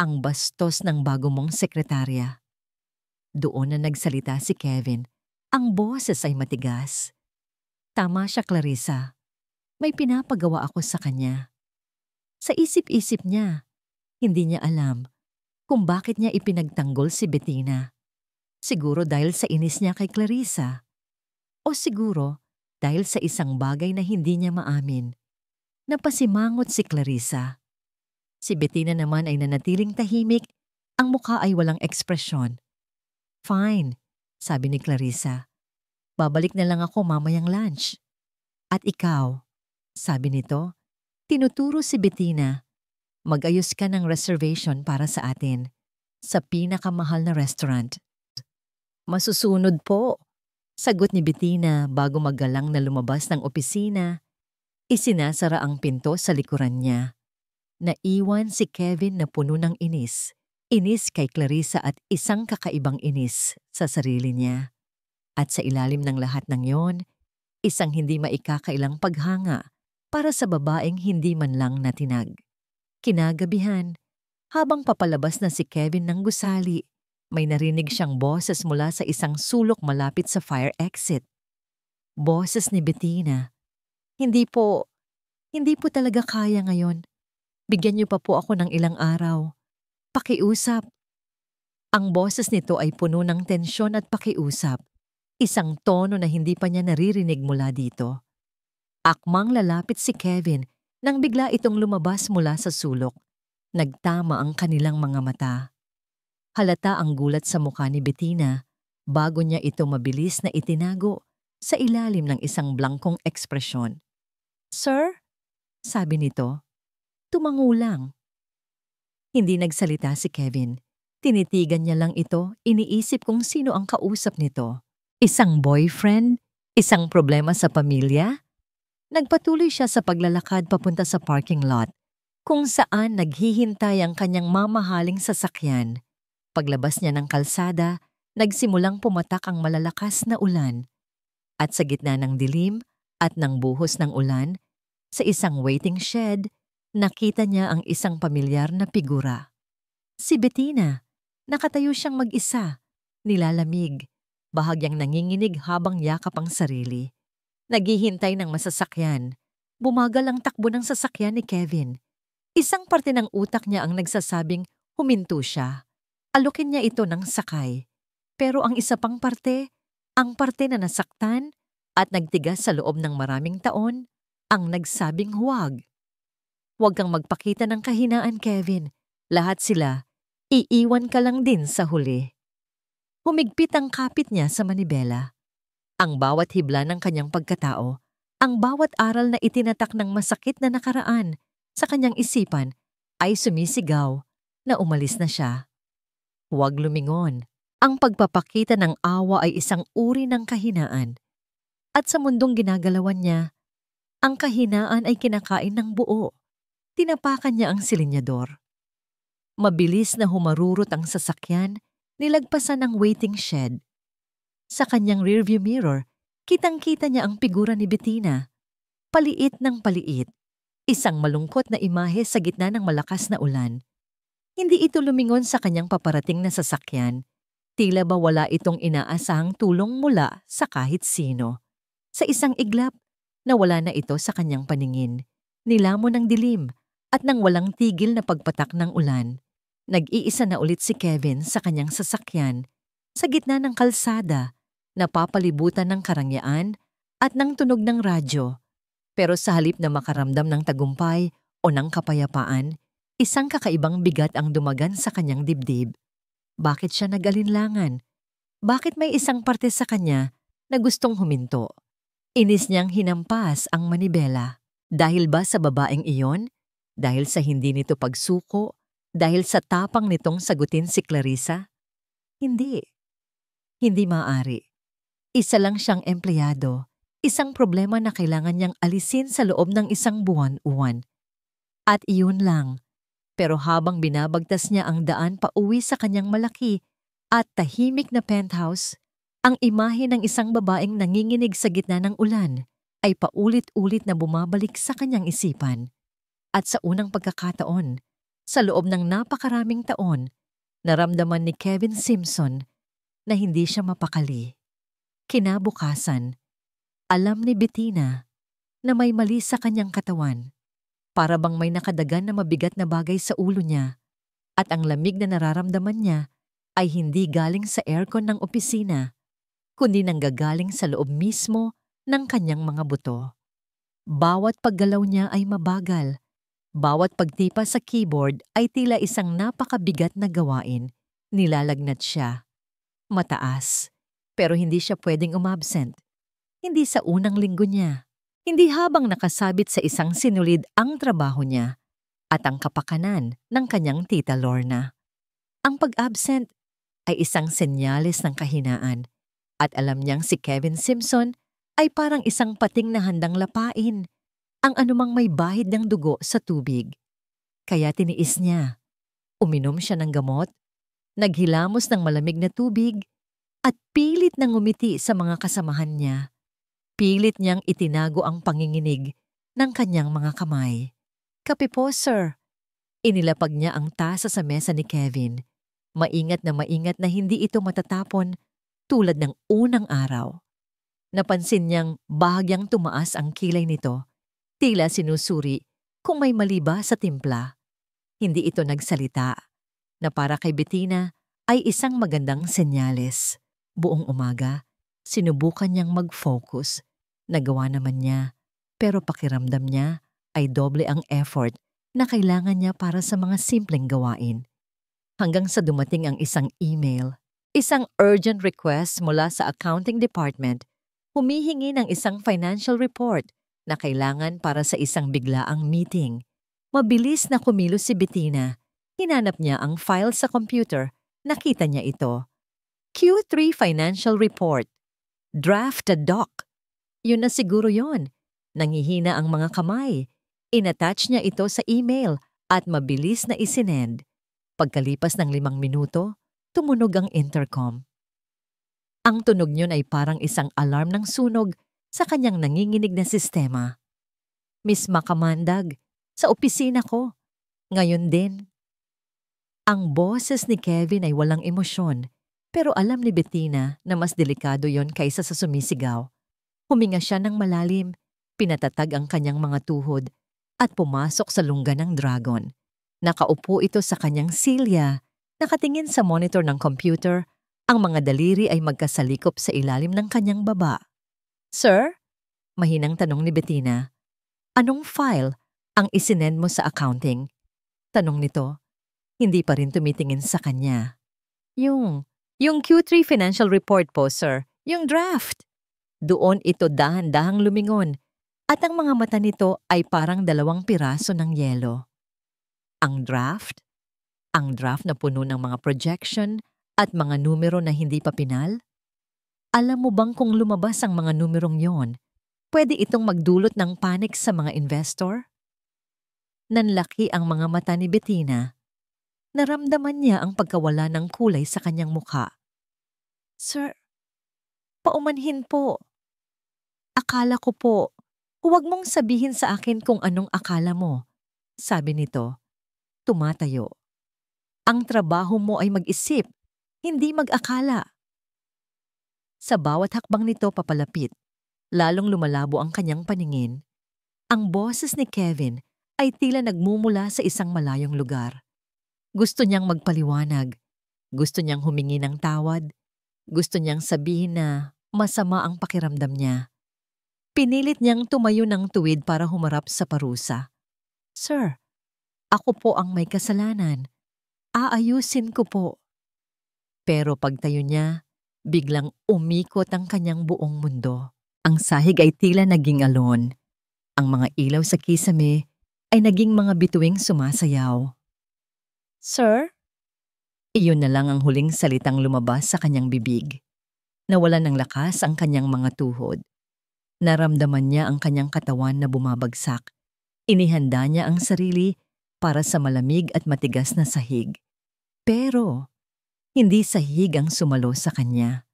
Ang bastos ng bago mong sekretarya. Doon na nagsalita si Kevin. Ang boses ay matigas. Tama siya, Clarissa. May pinapagawa ako sa kanya. Sa isip-isip niya, hindi niya alam kung bakit niya ipinagtanggol si Bettina. Siguro dahil sa inis niya kay Clarissa. O siguro dahil sa isang bagay na hindi niya maamin. Napasimangot si Clarissa. Si Bettina naman ay nanatiling tahimik, ang mukha ay walang ekspresyon. Fine, sabi ni Clarissa. Babalik na lang ako mamayang lunch. At ikaw, sabi nito, tinuturo si Bettina. Mag-ayos ka ng reservation para sa atin sa pinakamahal na restaurant. Masusunod po, sagot ni Bettina bago maggalang na lumabas ng opisina. Isinasara ang pinto sa likuran niya. Naiwan si Kevin na puno ng inis. Inis kay Clarissa at isang kakaibang inis sa sarili niya. At sa ilalim ng lahat ng yon, isang hindi maikakailang paghanga para sa babaeng hindi man lang natinag. Kinagabihan, habang papalabas na si Kevin ng gusali, may narinig siyang boses mula sa isang sulok malapit sa fire exit. Boses ni Bettina. Hindi po talaga kaya ngayon. Bigyan niyo pa po ako ng ilang araw. Pakiusap. Ang boses nito ay puno ng tensyon at pakiusap. Isang tono na hindi pa niya naririnig mula dito. Akmang lalapit si Kevin nang bigla itong lumabas mula sa sulok. Nagtama ang kanilang mga mata. Halata ang gulat sa mukha ni Bettina bago niya ito mabilis na itinago sa ilalim ng isang blangkong ekspresyon. Sir? Sabi nito. Tumango lang. Hindi nagsalita si Kevin. Tinitigan niya lang ito, iniisip kung sino ang kausap nito. Isang boyfriend? Isang problema sa pamilya? Nagpatuloy siya sa paglalakad papunta sa parking lot, kung saan naghihintay ang kanyang mamahaling sasakyan. Paglabas niya ng kalsada, nagsimulang pumatak ang malalakas na ulan. At sa gitna ng dilim at ng buhos ng ulan, sa isang waiting shed, nakita niya ang isang pamilyar na figura. Si Bettina, nakatayo siyang mag-isa, nilalamig, bahagyang nanginginig habang yakap ang sarili. Naghihintay ng masasakyan. Bumagal ang takbo ng sasakyan ni Kevin. Isang parte ng utak niya ang nagsasabing huminto siya. Alukin niya ito ng sakay. Pero ang isa pang parte, ang parte na nasaktan at nagtigas sa loob ng maraming taon, ang nagsabing huwag. Huwag kang magpakita ng kahinaan, Kevin. Lahat sila, iiwan ka lang din sa huli. Humigpit ang kapit niya sa manibela. Ang bawat hibla ng kanyang pagkatao, ang bawat aral na itinatak ng masakit na nakaraan sa kanyang isipan ay sumisigaw na umalis na siya. Huwag lumingon. Ang pagpapakita ng awa ay isang uri ng kahinaan. At sa mundong ginagalawan niya, ang kahinaan ay kinakain ng buo. Tinapakan niya ang silinyador. Mabilis na humarurot ang sasakyan, nilagpasan ang waiting shed. Sa kanyang rearview mirror, kitang-kita niya ang figura ni Bettina. Paliit ng paliit. Isang malungkot na imahe sa gitna ng malakas na ulan. Hindi ito lumingon sa kanyang paparating na sasakyan. Tila ba wala itong inaasahang tulong mula sa kahit sino. Sa isang iglap, nawala na ito sa kanyang paningin. Nilamon ng dilim at nang walang tigil na pagpatak ng ulan, nag-iisa na ulit si Kevin sa kanyang sasakyan sa gitna ng kalsada, napapalibutan ng karangyaan at ng tunog ng radyo. Pero sa halip na makaramdam ng tagumpay o ng kapayapaan, isang kakaibang bigat ang dumagan sa kanyang dibdib. Bakit siya nag-alinlangan? Bakit may isang parte sa kanya na gustong huminto? Inis niyang hinampas ang manibela. Dahil ba sa babaeng iyon? Dahil sa hindi nito pagsuko? Dahil sa tapang nitong sagutin si Clarissa? Hindi. Hindi maaari. Isa lang siyang empleyado. Isang problema na kailangan niyang alisin sa loob ng isang buwan-uwan. At iyon lang. Pero habang binabagtas niya ang daan pauwi sa kanyang malaki at tahimik na penthouse, ang imahe ng isang babaeng nanginginig sa gitna ng ulan ay paulit-ulit na bumabalik sa kanyang isipan. At sa unang pagkakataon, sa loob ng napakaraming taon, naramdaman ni Kevin Simpson na hindi siya mapakali. Kinabukasan, alam ni Bettina na may mali sa kanyang katawan. Para bang may nakadagan na mabigat na bagay sa ulo niya at ang lamig na nararamdaman niya ay hindi galing sa aircon ng opisina, kundi nanggagaling sa loob mismo ng kanyang mga buto. Bawat paggalaw niya ay mabagal. Bawat pagtipa sa keyboard ay tila isang napakabigat na gawain. Nilalagnat siya. Mataas. Pero hindi siya pwedeng umabsent. Hindi sa unang linggo niya. Hindi habang nakasabit sa isang sinulid ang trabaho niya at ang kapakanan ng kanyang tita Lorna. Ang pag-absent ay isang senyales ng kahinaan at alam niyang si Kevin Simpson ay parang isang pating na handang lapain ang anumang may bahid ng dugo sa tubig. Kaya tiniis niya. Uminom siya ng gamot, naghilamos ng malamig na tubig at pilit nang ngumiti sa mga kasamahan niya. Pilit niyang itinago ang panginginig ng kanyang mga kamay. "Kape po, sir." Inilapag niya ang tasa sa mesa ni Kevin. Maingat na hindi ito matatapon tulad ng unang araw. Napansin niyang bahagyang tumaas ang kilay nito. Tila sinusuri kung may mali ba sa timpla. Hindi ito nagsalita, na para kay Bettina ay isang magandang senyales. Buong umaga, sinubukan niyang mag-focus. Nagawa naman niya, pero pakiramdam niya ay doble ang effort na kailangan niya para sa mga simpleng gawain. Hanggang sa dumating ang isang email, isang urgent request mula sa accounting department, humihingi ng isang financial report na kailangan para sa isang biglaang meeting. Mabilis na kumilos si Bettina. Hinanap niya ang file sa computer. Nakita niya ito. Q3 Financial Report. Draft a doc. Yun na siguro yon. Nangihina ang mga kamay. Inattach niya ito sa email at mabilis na isinend. Pagkalipas ng 5 minuto, tumunog ang intercom. Ang tunog niyon ay parang isang alarm ng sunog sa kanyang nanginginig na sistema. "Miss Makamandag, sa opisina ko. Ngayon din." Ang boses ni Kevin ay walang emosyon, pero alam ni Bettina na mas delikado yon kaysa sa sumisigaw. Huminga siya ng malalim, pinatatag ang kanyang mga tuhod, at pumasok sa lungga ng dragon. Nakaupo ito sa kanyang silya, nakatingin sa monitor ng computer, ang mga daliri ay magkasalikop sa ilalim ng kanyang baba. "Sir?" Mahinang tanong ni Bettina. "Anong file ang isinend mo sa accounting?" Tanong nito. Hindi pa rin tumitingin sa kanya. Yung Q3 financial report po, sir. Yung draft." Doon ito dahan-dahang lumingon at ang mga mata nito ay parang 2 piraso ng yelo. Ang draft? Ang draft na puno ng mga projection at mga numero na hindi pa pinal? Alam mo bang kung lumabas ang mga numerong yon, pwede itong magdulot ng panic sa mga investor? Nanlaki ang mga mata ni Bettina. Naramdaman niya ang pagkawala ng kulay sa kanyang mukha. "Sir, paumanhin po. Akala ko po, huwag mong sabihin sa akin kung anong akala mo," sabi nito. Tumatayo. "Ang trabaho mo ay mag-isip, hindi mag-akala. Sa bawat hakbang nito papalapit, lalong lumalabo ang kanyang paningin. Ang boses ni Kevin ay tila nagmumula sa isang malayong lugar. Gusto niyang magpaliwanag, gusto niyang humingi ng tawad, gusto niyang sabihin na masama ang pakiramdam niya. Pinilit niyang tumayo ng tuwid para humarap sa parusa. "Sir, ako po ang may kasalanan. Aayusin ko po." Pero pagtayo niya, biglang umikot ang kanyang buong mundo. Ang sahig ay tila naging alon. Ang mga ilaw sa kisame ay naging mga bituing sumasayaw. "Sir?" Iyon na lang ang huling salitang lumabas sa kanyang bibig. Nawalan ng lakas ang kanyang mga tuhod. Naramdaman niya ang kanyang katawan na bumabagsak. Inihanda niya ang sarili para sa malamig at matigas na sahig. Pero hindi sahig ang sumalo sa kanya.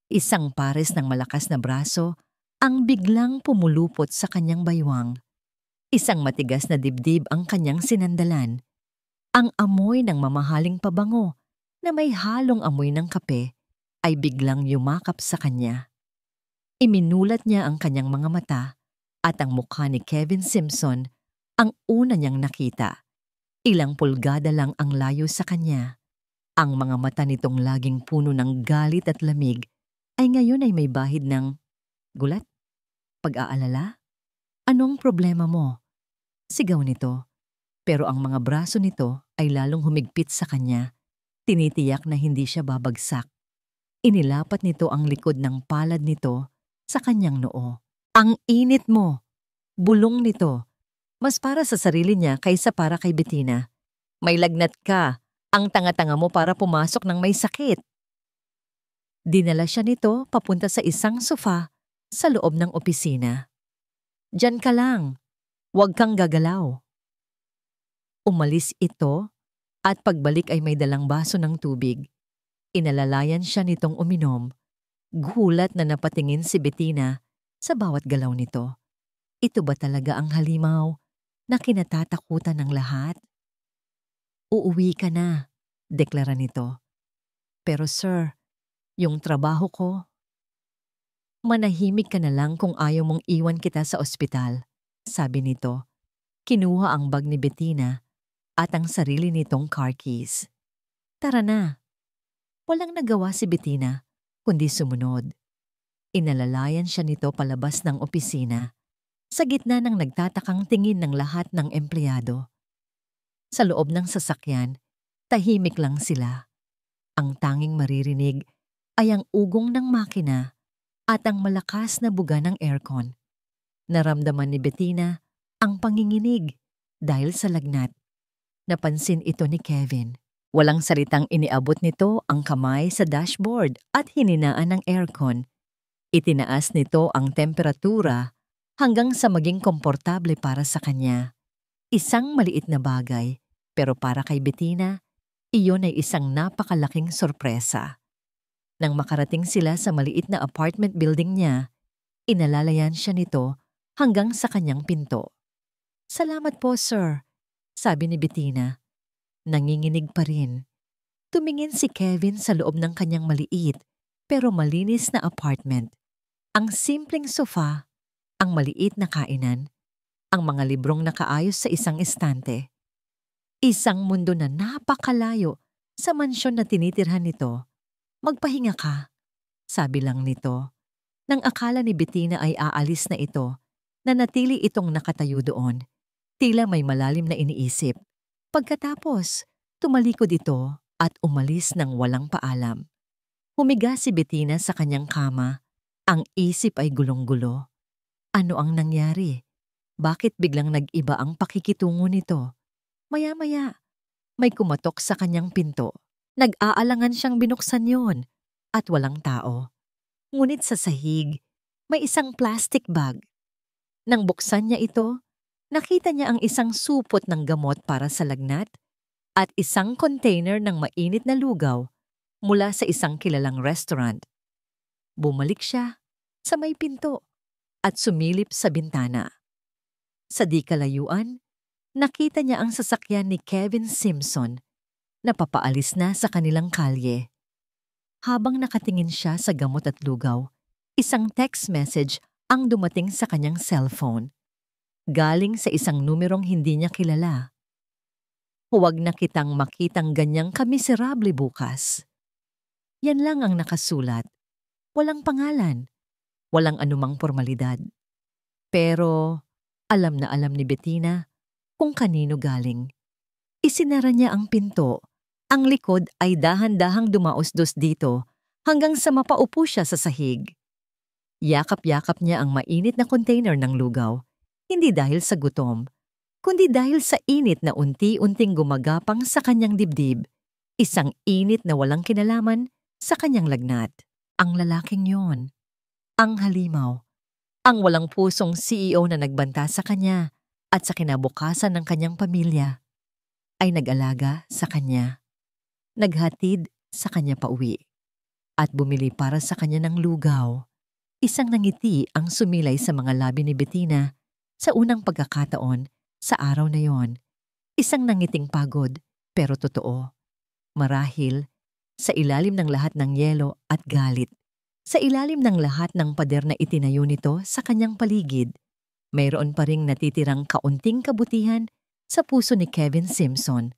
Isang pares ng malakas na braso ang biglang pumulupot sa kanyang baywang. Isang matigas na dibdib ang kanyang sinandalan. Ang amoy ng mamahaling pabango na may halong amoy ng kape ay biglang yumakap sa kanya. Iminulat niya ang kanyang mga mata at ang mukha ni Kevin Simpson ang una niyang nakita. Ilang pulgada lang ang layo sa kanya. Ang mga mata nitong laging puno ng galit at lamig ay ngayon ay may bahid ng gulat, pag-aalala. "Anong problema mo?" sigaw nito. Pero ang mga braso nito ay lalong humigpit sa kanya. Tinitiyak na hindi siya babagsak. Inilapat nito ang likod ng palad nito sa kanyang noo. "Ang init mo!" bulong nito. Mas para sa sarili niya kaysa para kay Bettina. "May lagnat ka. Ang tanga-tanga mo para pumasok ng may sakit." Dinala siya nito papunta sa isang sofa sa loob ng opisina. "Diyan ka lang. Huwag kang gagalaw." Umalis ito at pagbalik ay may dalang baso ng tubig. Inalalayan siya nitong uminom. Gulat na napatingin si Bettina sa bawat galaw nito. Ito ba talaga ang halimaw na kinatatakutan ng lahat? "Uuwi ka na," deklara nito. "Pero sir, yung trabaho ko." "Manahimik ka na lang kung ayaw mong iwan kita sa ospital," sabi nito. Kinuha ang bag ni Bettina at ang sarili nitong car keys. "Tara na." Walang nagawa si Bettina kundi sumunod. Inalalayan siya nito palabas ng opisina, sa gitna ng nagtatakang tingin ng lahat ng empleyado. Sa loob ng sasakyan, tahimik lang sila. Ang tanging maririnig ay ang ugong ng makina at ang malakas na buga ng aircon. Naramdaman ni Bettina ang panginginig dahil sa lagnat. Napansin ito ni Kevin. Walang salitang iniabot nito ang kamay sa dashboard at hininaan ng aircon. Itinaas nito ang temperatura hanggang sa maging komportable para sa kanya. Isang maliit na bagay, pero para kay Bettina, iyon ay isang napakalaking sorpresa. Nang makarating sila sa maliit na apartment building niya, inalalayan siya nito hanggang sa kanyang pinto. "Salamat po, sir," sabi ni Bettina. Nanginginig pa rin. Tumingin si Kevin sa loob ng kanyang maliit pero malinis na apartment. Ang simpleng sofa, ang maliit na kainan, ang mga librong nakaayos sa isang estante. Isang mundo na napakalayo sa mansyon na tinitirhan nito. "Magpahinga ka," sabi lang nito. Nang akala ni Bettina ay aalis na ito, nanatili itong nakatayo doon. Tila may malalim na iniisip. Pagkatapos, tumalikod ito at umalis ng walang paalam. Humiga si Bettina sa kanyang kama. Ang isip ay gulong-gulo. Ano ang nangyari? Bakit biglang nag-iba ang pakikitungo nito? Maya-maya, may kumatok sa kanyang pinto. Nag-aalangan siyang binuksan yon at walang tao. Ngunit sa sahig, may isang plastic bag. Nang buksan niya ito, nakita niya ang isang supot ng gamot para sa lagnat at isang container ng mainit na lugaw mula sa isang kilalang restaurant. Bumalik siya sa may pinto at sumilip sa bintana. Sa di kalayuan, nakita niya ang sasakyan ni Kevin Simpson na papaalis na sa kanilang kalye. Habang nakatingin siya sa gamot at lugaw, isang text message ang dumating sa kanyang cellphone. Galing sa isang numerong hindi niya kilala. Huwag na kitang makitang ganyang kamiserable bukas. Yan lang ang nakasulat. Walang pangalan. Walang anumang formalidad. Pero alam na alam ni Bettina kung kanino galing. Isinara niya ang pinto. Ang likod ay dahan-dahang dumaos-dos dito hanggang sa mapaupo siya sa sahig. Yakap-yakap niya ang mainit na container ng lugaw, hindi dahil sa gutom, kundi dahil sa init na unti-unting gumagapang sa kanyang dibdib, isang init na walang kinalaman sa kanyang lagnat. Ang lalaking yon, ang halimaw, ang walang pusong CEO na nagbanta sa kanya at sa kinabukasan ng kanyang pamilya, ay nag-alaga sa kanya, naghatid sa kanya pauwi, at bumili para sa kanya ng lugaw. Isang nangiti ang sumilay sa mga labi ni Bettina sa unang pagkakataon sa araw na yon. Isang nangiting pagod pero totoo. Marahil sa ilalim ng lahat ng yelo at galit, sa ilalim ng lahat ng pader na itinayo nito sa kanyang paligid, mayroon pa ring natitirang kaunting kabutihan sa puso ni Kevin Simpson.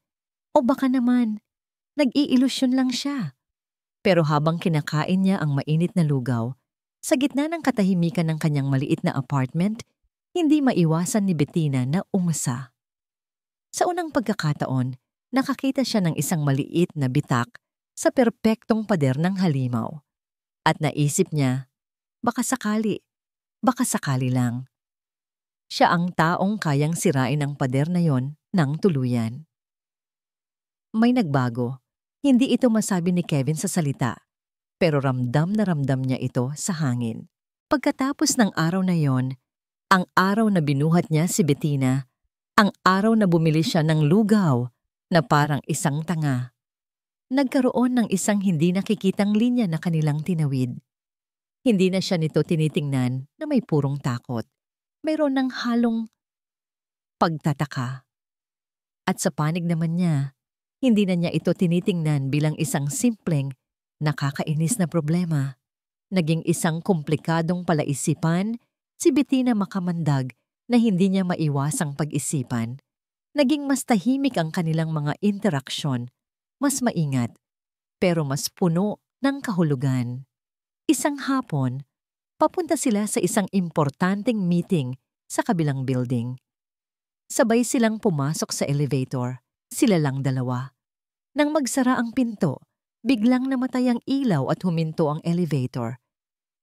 O baka naman, nag-iilusyon lang siya. Pero habang kinakain niya ang mainit na lugaw, sa gitna ng katahimikan ng kanyang maliit na apartment, hindi maiwasan ni Bettina na umasa. Sa unang pagkakataon, nakakita siya ng isang maliit na bitak sa perpektong pader ng halimaw. At naisip niya, baka sakali lang. Siya ang taong kayang sirain ang pader na yon ng tuluyan. May nagbago. Hindi ito masabi ni Kevin sa salita, pero ramdam na ramdam niya ito sa hangin. Pagkatapos ng araw na yon, ang araw na binuhat niya si Bettina, ang araw na bumili siya ng lugaw na parang isang tanga, nagkaroon ng isang hindi nakikitang linya na kanilang tinawid. Hindi na siya nito tinitingnan na may purong takot. Mayroon ng halong pagtataka. At sa panig naman niya, hindi na niya ito tinitingnan bilang isang simpleng, nakakainis na problema. Naging isang komplikadong palaisipan si Bettina makamandag na hindi niya maiwasang pag-isipan. Naging mas tahimik ang kanilang mga interaksyon, mas maingat, pero mas puno ng kahulugan. Isang hapon, papunta sila sa isang importanteng meeting sa kabilang building. Sabay silang pumasok sa elevator, sila lang dalawa. Nang magsara ang pinto, biglang namatay ang ilaw at huminto ang elevator.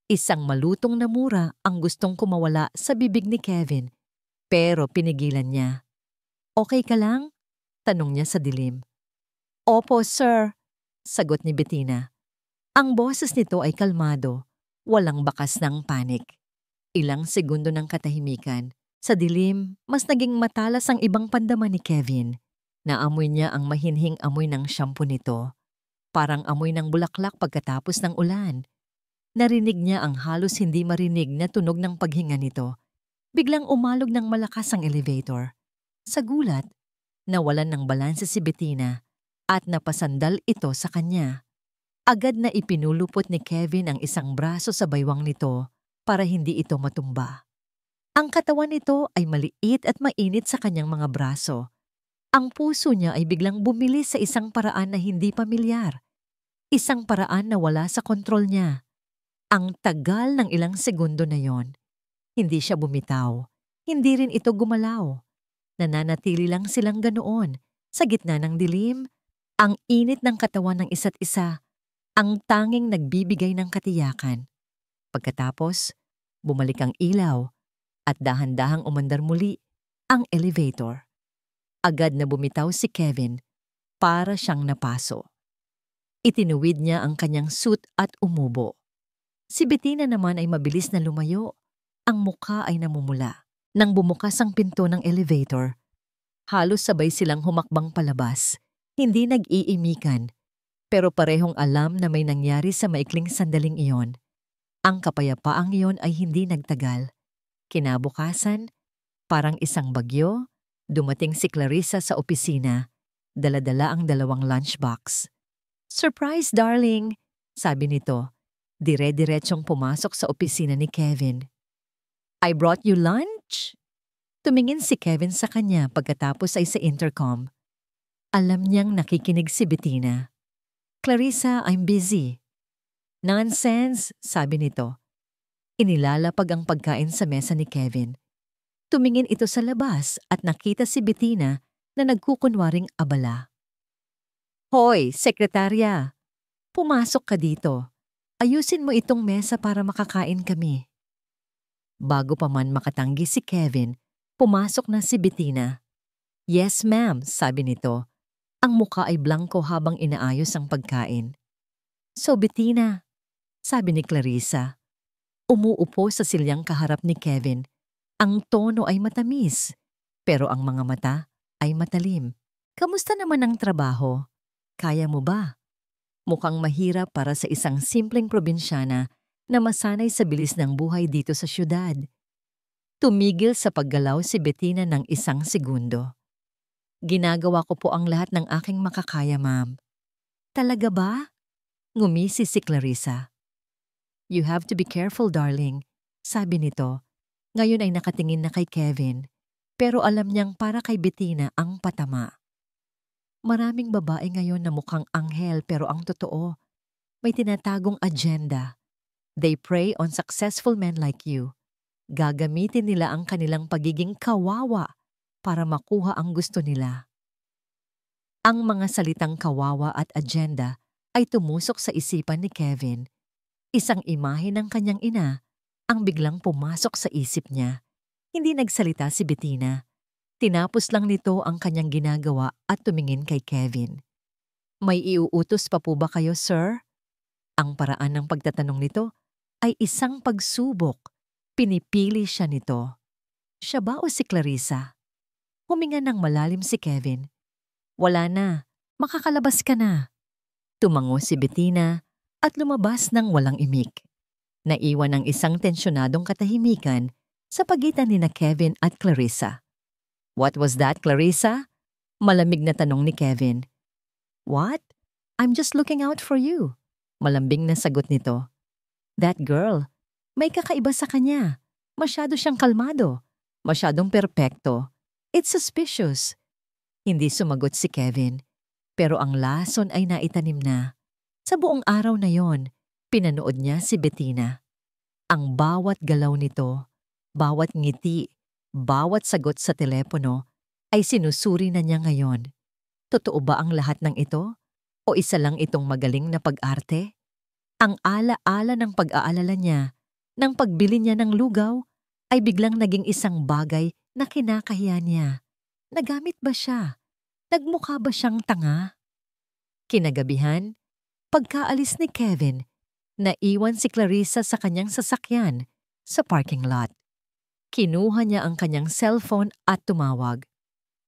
Isang malutong na mura ang gustong kumawala sa bibig ni Kevin, pero pinigilan niya. "Okay ka lang?" tanong niya sa dilim. "Opo, sir," sagot ni Bettina. Ang boses nito ay kalmado, walang bakas ng panik. Ilang segundo ng katahimikan. Sa dilim, mas naging matalas ang ibang pandama ni Kevin. Naamoy niya ang mahinhing amoy ng shampoo nito. Parang amoy ng bulaklak pagkatapos ng ulan. Narinig niya ang halos hindi marinig na tunog ng paghinga nito. Biglang umalog ng malakas ang elevator. Sa gulat, nawalan ng balanse si Bettina at napasandal ito sa kanya. Agad na ipinulupot ni Kevin ang isang braso sa baywang nito para hindi ito matumba. Ang katawan nito ay maliit at mainit sa kanyang mga braso. Ang puso niya ay biglang bumili sa isang paraan na hindi pamilyar. Isang paraan na wala sa kontrol niya. Ang tagal ng ilang segundo na yon. Hindi siya bumitaw. Hindi rin ito gumalaw. Nananatili lang silang ganoon. Sa gitna ng dilim, ang init ng katawan ng isa't isa, ang tanging nagbibigay ng katiyakan. Pagkatapos, bumalik ang ilaw at dahan-dahang umandar muli ang elevator. Agad na bumitaw si Kevin para siyang napaso. Itinuwid niya ang kanyang suit at umubo. Si Bettina naman ay mabilis na lumayo. Ang mukha ay namumula. Nang bumukas ang pinto ng elevator, halos sabay silang humakbang palabas. Hindi nag-iimikan, pero parehong alam na may nangyari sa maikling sandaling iyon. Ang kapayapaang iyon ay hindi nagtagal. Kinabukasan, parang isang bagyo, dumating si Clarissa sa opisina, dala-dala ang 2 lunchbox. "Surprise, darling!" sabi nito. Dire-diretsong pumasok sa opisina ni Kevin. I brought you lunch? Tumingin si Kevin sa kanya pagkatapos ay sa intercom. Alam niyang nakikinig si Bettina. Clarissa, I'm busy. Nonsense, sabi nito. Inilalapag ang pagkain sa mesa ni Kevin. Tumingin ito sa labas at nakita si Bettina na nagkukunwaring abala. Hoy, sekretarya! Pumasok ka dito. Ayusin mo itong mesa para makakain kami. Bago pa man makatanggi si Kevin, pumasok na si Bettina. Yes ma'am, sabi nito. Ang muka ay blanco habang inaayos ang pagkain. So Bettina, sabi ni Clarissa. Umuupo sa silyang kaharap ni Kevin. Ang tono ay matamis, pero ang mga mata ay matalim. Kamusta naman ang trabaho? Kaya mo ba? Mukhang mahirap para sa isang simpleng probinsyana na masanay sa bilis ng buhay dito sa syudad. Tumigil sa paggalaw si Bettina ng 1 segundo. Ginagawa ko po ang lahat ng aking makakaya, ma'am. Talaga ba? Ngumisi si Clarissa. You have to be careful, darling, sabi nito. Ngayon ay nakatingin na kay Kevin, pero alam niyang para kay Bettina ang patama. Maraming babae ngayon na mukhang anghel pero ang totoo, may tinatagong agenda. They prey on successful men like you. Gagamitin nila ang kanilang pagiging kawawa para makuha ang gusto nila. Ang mga salitang kawawa at agenda ay tumusok sa isipan ni Kevin. Isang imahe ng kanyang ina ang biglang pumasok sa isip niya. Hindi nagsalita si Bettina. Tinapos lang nito ang kanyang ginagawa at tumingin kay Kevin. May iuutos pa po ba kayo, sir? Ang paraan ng pagtatanong nito ay isang pagsubok. Pinipili siya nito. Siya ba o si Clarissa? Huminga ng malalim si Kevin. Wala na, makakalabas ka na. Tumango si Bettina at lumabas ng walang imik. Naiwan ang isang tensyonadong katahimikan sa pagitan ni na Kevin at Clarissa. What was that, Clarissa? Malamig na tanong ni Kevin. What? I'm just looking out for you. Malambing na sagot nito. That girl, may kakaiba sa kanya. Masyado siyang kalmado. Masyadong perpekto. It's suspicious. Hindi sumagot si Kevin. Pero ang lason ay naitanim na. Sa buong araw na yon, pinanood niya si Bettina. Ang bawat galaw nito, bawat ngiti, bawat sagot sa telepono ay sinusuri na niya ngayon. Totoo ba ang lahat ng ito? O isa lang itong magaling na pag-arte? Ang ala-ala ng pag-aalala niya, ng pagbili niya ng lugaw, ay biglang naging isang bagay na kinakahiya niya. Nagamit ba siya? Nagmukha ba siyang tanga? Kinagabihan, pagkaalis ni Kevin, naiwan si Clarissa sa kanyang sasakyan sa parking lot. Kinuha niya ang kanyang cellphone at tumawag.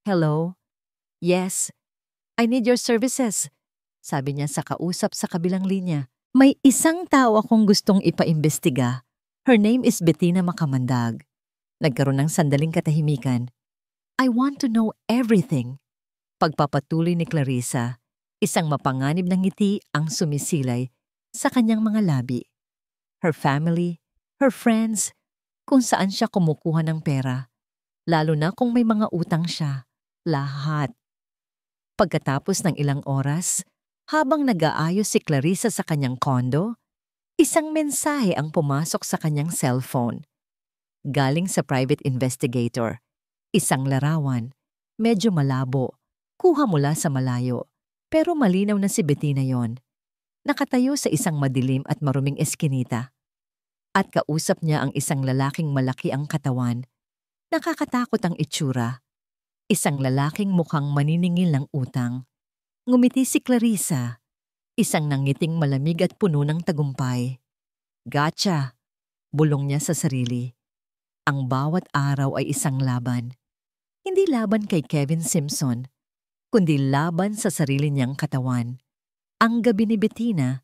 Hello? Yes. I need your services, sabi niya sa kausap sa kabilang linya. May isang tao akong gustong ipaimbestiga. Her name is Bettina Makamandag. Nagkaroon ng sandaling katahimikan. I want to know everything. Pagpapatuloy ni Clarissa, isang mapanganib na ngiti ang sumisilay sa kanyang mga labi. Her family, her friends, kung saan siya kumukuha ng pera, lalo na kung may mga utang siya, lahat. Pagkatapos ng ilang oras, habang nag-aayos si Clarissa sa kanyang kondo, isang mensahe ang pumasok sa kanyang cellphone. Galing sa private investigator, isang larawan, medyo malabo, kuha mula sa malayo, pero malinaw na si Bettina yon. Nakatayo sa isang madilim at maruming eskinita. At kausap niya ang isang lalaking malaki ang katawan. Nakakatakot ang itsura. Isang lalaking mukhang maniningil ng utang. Ngumiti si Clarissa, isang nangiting malamig at puno ng tagumpay. Gotcha! Bulong niya sa sarili. Ang bawat araw ay isang laban. Hindi laban kay Kevin Simpson, kundi laban sa sarili niyang katawan. Ang gabi ni Bettina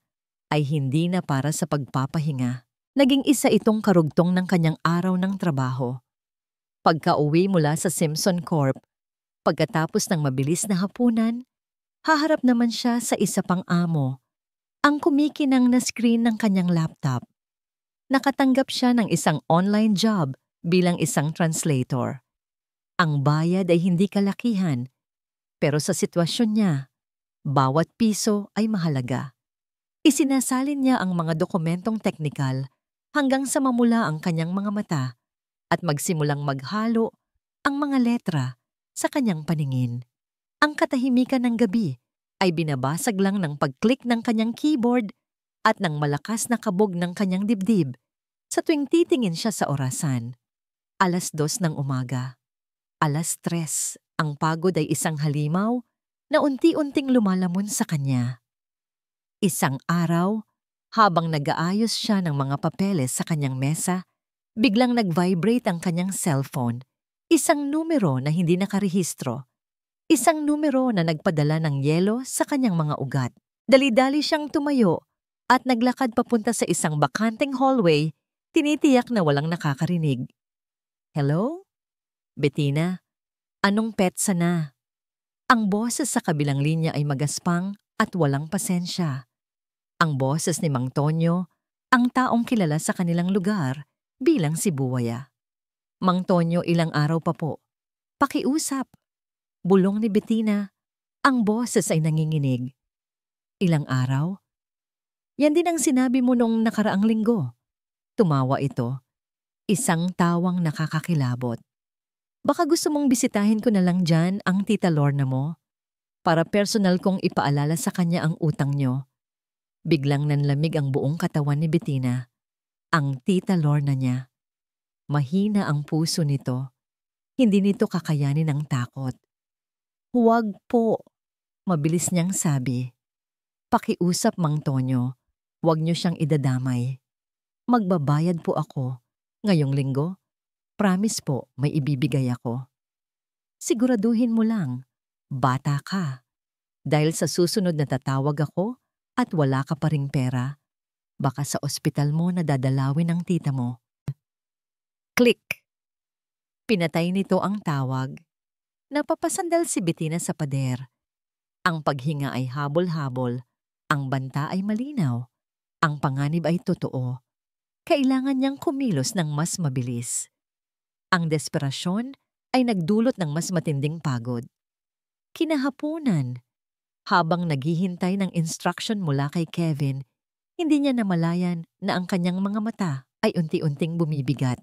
ay hindi na para sa pagpapahinga. Naging isa itong karugtong ng kanyang araw ng trabaho. Pagka-uwi mula sa Simpson Corp, pagkatapos ng mabilis na hapunan, haharap naman siya sa isa pang amo, Ang kumikinang na screen ng kanyang laptop. Nakatanggap siya ng isang online job bilang isang translator. Ang bayad ay hindi kalakihan, pero sa sitwasyon niya, bawat piso ay mahalaga. Isinasalin niya ang mga dokumentong teknikal hanggang sa mamula ang kanyang mga mata at magsimulang maghalo ang mga letra sa kanyang paningin. Ang katahimikan ng gabi ay binabasag lang ng pag-click ng kanyang keyboard at ng malakas na kabog ng kanyang dibdib sa tuwing titingin siya sa orasan. 2:00 ng umaga. 3:00, ang pagod ay isang halimaw na unti-unting lumalamon sa kanya. Isang araw, habang nag-aayos siya ng mga papeles sa kanyang mesa, biglang nag-vibrate ang kanyang cellphone. Isang numero na hindi nakarehistro. Isang numero na nagpadala ng yelo sa kanyang mga ugat. Dali-dali siyang tumayo at naglakad papunta sa isang bakanteng hallway, tinitiyak na walang nakakarinig. Hello? Bettina, anong petsa na? Ang boses sa kabilang linya ay magaspang at walang pasensya. Ang boses ni Mang Tonyo, ang taong kilala sa kanilang lugar bilang si Buwaya. Mang Tonyo, ilang araw pa po. Pakiusap. Bulong ni Bettina, ang boses ay nanginginig. Ilang araw? Yan din ang sinabi mo noong nakaraang linggo. Tumawa ito. Isang tawang nakakakilabot. Baka gusto mong bisitahin ko na lang dyan ang tita Lorna mo para personal kong ipaalala sa kanya ang utang nyo. Biglang nanlamig ang buong katawan ni Bettina. Ang tita Lorna niya. Mahina ang puso nito. Hindi nito kakayanin ang takot. Huwag po, mabilis niyang sabi. Pakiusap, Mang Tonyo. Huwag niyo siyang idadamay. Magbabayad po ako. Ngayong linggo, promise po may ibibigay ako. Siguraduhin mo lang, bata ka. Dahil sa susunod na tatawag ako at wala ka pa ring pera, baka sa ospital mo nadadalawin ang tita mo. Click! Pinatay nito ang tawag. Napapasandal si Bettina sa pader. Ang paghinga ay habol-habol. Ang banta ay malinaw. Ang panganib ay totoo. Kailangan niyang kumilos ng mas mabilis. Ang desperasyon ay nagdulot ng mas matinding pagod. Kinahaponan, habang naghihintay ng instruction mula kay Kevin, hindi niya namalayan na ang kanyang mga mata ay unti-unting bumibigat.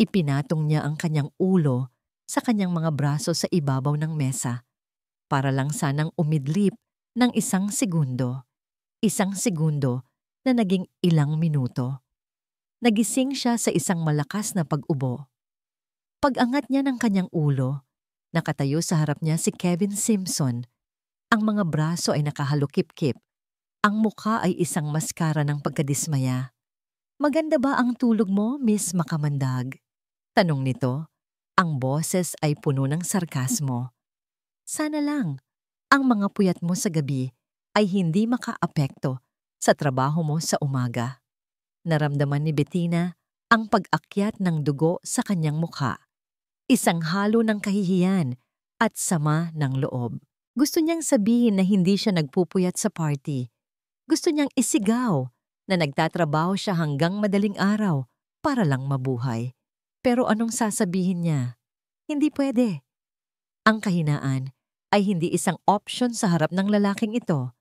Ipinatong niya ang kanyang ulo sa kanyang mga braso sa ibabaw ng mesa para lang sanang umidlip ng 1 segundo. 1 segundo na naging ilang minuto. Nagising siya sa isang malakas na pag-ubo. Pag-angat niya ng kanyang ulo, nakatayo sa harap niya si Kevin Simpson. Ang mga braso ay nakahalukip-kip. Ang mukha ay isang maskara ng pagkadismaya. Maganda ba ang tulog mo, Miss Makamandag? Tanong nito. Ang boses ay puno ng sarkasmo. Sana lang, ang mga puyat mo sa gabi ay hindi makaapekto sa trabaho mo sa umaga. Naramdaman ni Bettina ang pag-akyat ng dugo sa kanyang mukha. Isang halo ng kahihiyan at sama ng loob. Gusto niyang sabihin na hindi siya nagpupuyat sa party. Gusto niyang isigaw na nagtatrabaho siya hanggang madaling araw para lang mabuhay. Pero anong sasabihin niya? Hindi pwede. Ang kahinaan ay hindi isang option sa harap ng lalaking ito.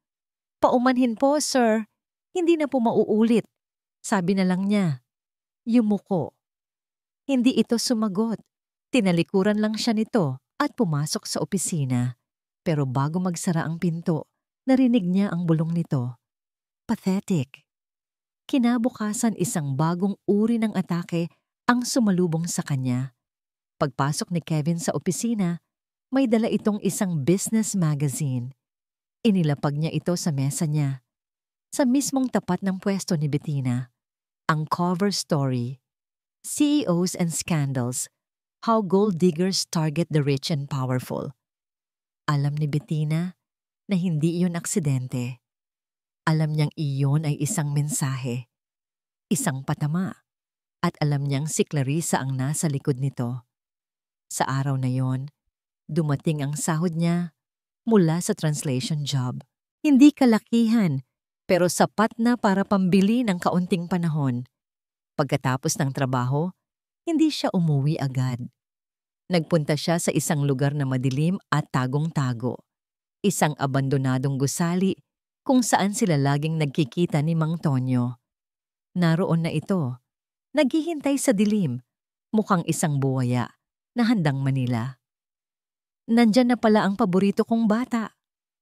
Paumanhin po, sir. Hindi na po mauulit. Sabi na lang niya. Yumuko. Hindi ito sumagot. Tinalikuran lang siya nito at pumasok sa opisina. Pero bago magsara ang pinto, narinig niya ang bulong nito. Pathetic. Kinabukasan isang bagong uri ng atake ang sumalubong sa kanya. Pagpasok ni Kevin sa opisina, may dala itong isang business magazine. Inilapag niya ito sa mesa niya. Sa mismong tapat ng pwesto ni Bettina, ang cover story, CEOs and Scandals, How Gold Diggers Target the Rich and Powerful. Alam ni Bettina na hindi iyon aksidente. Alam niyang iyon ay isang mensahe, isang patama. At alam niyang si Clarissa ang nasa likod nito. Sa araw na yon, dumating ang sahod niya mula sa translation job. Hindi kalakihan, pero sapat na para pambili ng kaunting panahon. Pagkatapos ng trabaho, hindi siya umuwi agad. Nagpunta siya sa isang lugar na madilim at tagong-tago. Isang abandonadong gusali kung saan sila laging nagkikita ni Mang Tonyo. Naroon na ito, naghihintay sa dilim, mukhang isang buwaya na handang manila. "Nandyan na pala ang paborito kong bata,"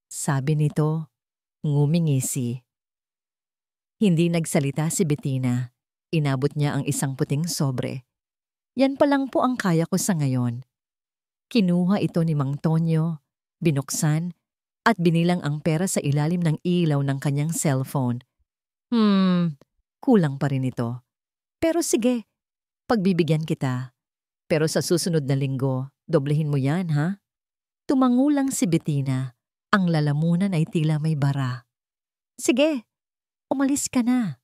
sabi nito, ngumingisi. Hindi nagsalita si Bettina. Inabot niya ang isang puting sobre. "Yan pa lang po ang kaya ko sa ngayon." Kinuha ito ni Mang Tonyo, binuksan, at binilang ang pera sa ilalim ng ilaw ng kanyang cellphone. Kulang pa rin ito. "Pero sige, pagbibigyan kita. Pero sa susunod na linggo, doblehin mo yan, ha?" Tumangulang si Bettina. Ang lalamunan ay tila may bara. "Sige, umalis ka na,"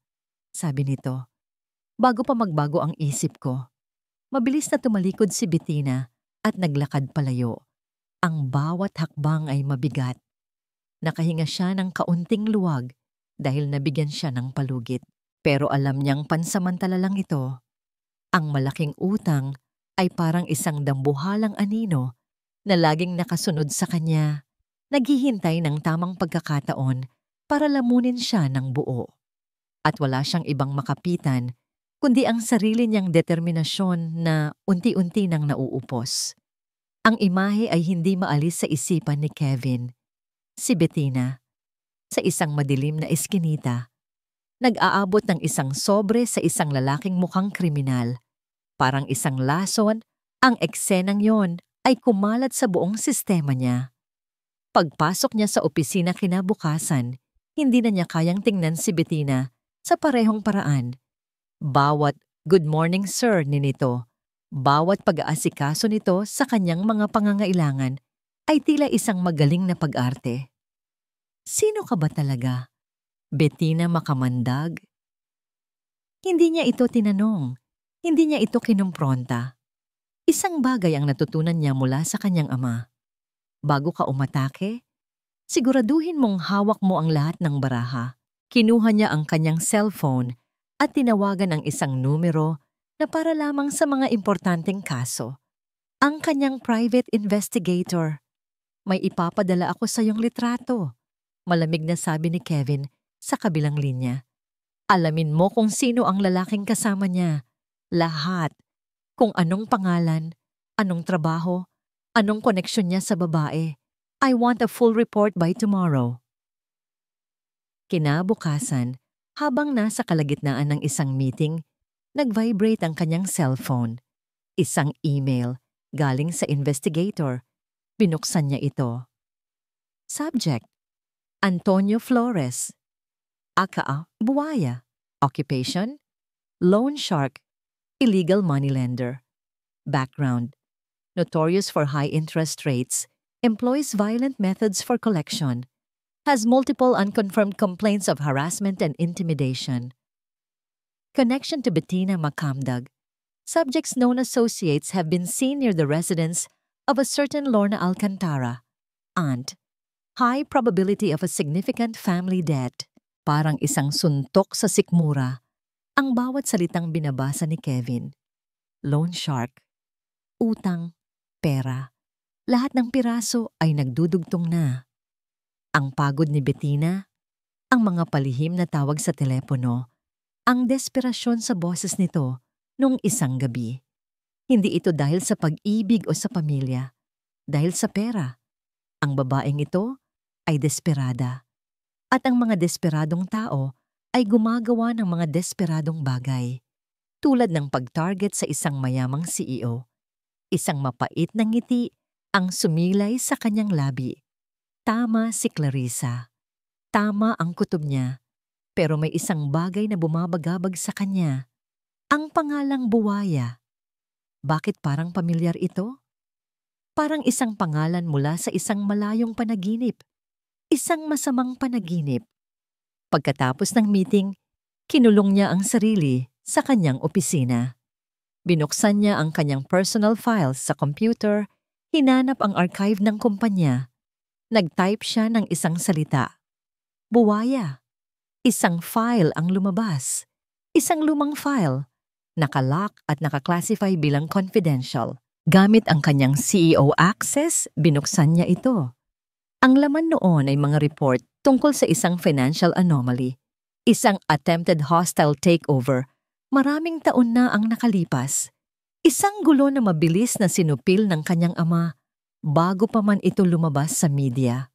sabi nito. Bago pa magbago ang isip ko, mabilis na tumalikod si Bettina at naglakad palayo. Ang bawat hakbang ay mabigat. Nakahinga siya ng kaunting luwag dahil nabigyan siya ng palugit. Pero alam niyang pansamantala lang ito. Ang malaking utang ay parang isang dambuhalang anino na laging nakasunod sa kanya, naghihintay ng tamang pagkakataon para lamunin siya ng buo. At wala siyang ibang makapitan kundi ang sarili niyang determinasyon na unti-unti nang nauupos. Ang imahe ay hindi maalis sa isipan ni Kevin. Si Bettina, sa isang madilim na eskinita, nag-aabot ng isang sobre sa isang lalaking mukhang kriminal. Parang isang lason, ang eksenang yon ay kumalat sa buong sistema niya. Pagpasok niya sa opisina kinabukasan, hindi na niya kayang tingnan si Bettina sa parehong paraan. Bawat "Good morning sir" ni nito, bawat pag-aasikaso nito sa kanyang mga pangangailangan ay tila isang magaling na pag-arte. Sino ka ba talaga? Bettina Makamandag? Hindi niya ito tinanong. Hindi niya ito kinumpronta. Isang bagay ang natutunan niya mula sa kanyang ama. Bago ka umatake, siguraduhin mong hawak mo ang lahat ng baraha. Kinuha niya ang kanyang cellphone at tinawagan ang isang numero na para lamang sa mga importanteng kaso. Ang kanyang private investigator. "May ipapadala ako sa iyong litrato," malamig na sabi ni Kevin sa kabilang linya. "Alamin mo kung sino ang lalaking kasama niya. Lahat. Kung anong pangalan, anong trabaho, anong koneksyon niya sa babae. I want a full report by tomorrow." Kinabukasan, habang nasa kalagitnaan ng isang meeting, nag-vibrate ang kanyang cellphone. Isang email galing sa investigator. Binuksan niya ito. Subject: Antonio Flores. Aka buwaya. Occupation: loan shark, illegal moneylender. Background: notorious for high interest rates, employs violent methods for collection, has multiple unconfirmed complaints of harassment and intimidation. Connection to Bettina Makamdag. Subject's known associates have been seen near the residence of a certain Lorna Alcantara. Aunt. High probability of a significant family debt. Parang isang suntok sa sikmura ang bawat salitang binabasa ni Kevin. Loan shark. Utang. Pera. Lahat ng piraso ay nagdudugtong na. Ang pagod ni Bettina, ang mga palihim na tawag sa telepono, ang desperasyon sa boses nito nung isang gabi. Hindi ito dahil sa pag-ibig o sa pamilya, dahil sa pera. Ang babaeng ito ay desperada. At ang mga desperadong tao ay gumagawa ng mga desperadong bagay, tulad ng pag-target sa isang mayamang CEO. Isang mapait na ngiti ang sumilay sa kanyang labi. Tama si Clarissa. Tama ang kutob niya. Pero may isang bagay na bumabagabag sa kanya. Ang pangalang buwaya. Bakit parang pamilyar ito? Parang isang pangalan mula sa isang malayong panaginip. Isang masamang panaginip. Pagkatapos ng meeting, kinulong niya ang sarili sa kanyang opisina. Binuksan niya ang kanyang personal files sa computer, hinanap ang archive ng kumpanya. Nag-type siya ng isang salita. Buwaya. Isang file ang lumabas. Isang lumang file. Nakalock at nakaklasify bilang confidential. Gamit ang kanyang CEO access, binuksan niya ito. Ang laman noon ay mga report tungkol sa isang financial anomaly. Isang attempted hostile takeover. Maraming taon na ang nakalipas. Isang gulo na mabilis na sinupil ng kanyang ama bago pa man ito lumabas sa media.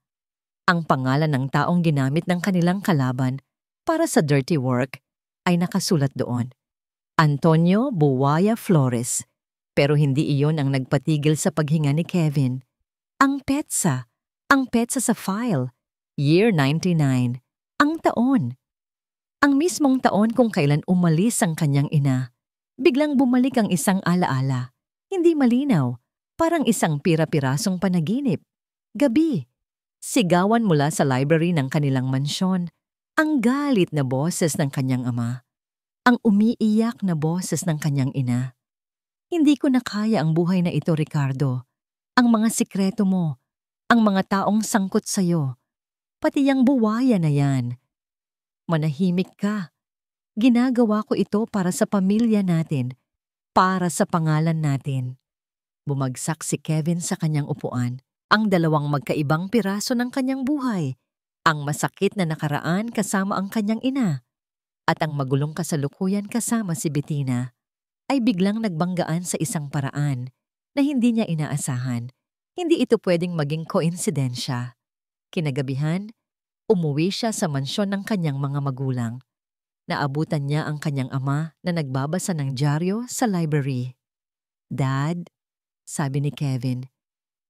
Ang pangalan ng taong ginamit ng kanilang kalaban para sa dirty work ay nakasulat doon. Antonio Buwaya Flores. Pero hindi iyon ang nagpatigil sa paghinga ni Kevin. Ang petsa sa file. Year 99. Ang taon. Ang mismong taon kung kailan umalis ang kanyang ina. Biglang bumalik ang isang alaala. Hindi malinaw. Parang isang pira-pirasong panaginip. Gabi. Sigawan mula sa library ng kanilang mansyon. Ang galit na boses ng kanyang ama. Ang umiiyak na boses ng kanyang ina. Hindi ko na kaya ang buhay na ito, Ricardo. Ang mga sikreto mo, ang mga taong sangkot sa'yo, pati yang buwaya na yan. Manahimik ka. Ginagawa ko ito para sa pamilya natin, para sa pangalan natin. Bumagsak si Kevin sa kanyang upuan, ang dalawang magkaibang piraso ng kanyang buhay, ang masakit na nakaraan kasama ang kanyang ina, at ang magulong kasalukuyan kasama si Bettina, ay biglang nagbanggaan sa isang paraan na hindi niya inaasahan. Hindi ito pwedeng maging koinsidensya. Kinagabihan, umuwi siya sa mansyon ng kanyang mga magulang. Naabutan niya ang kanyang ama na nagbabasa ng dyaryo sa library. "Dad," sabi ni Kevin,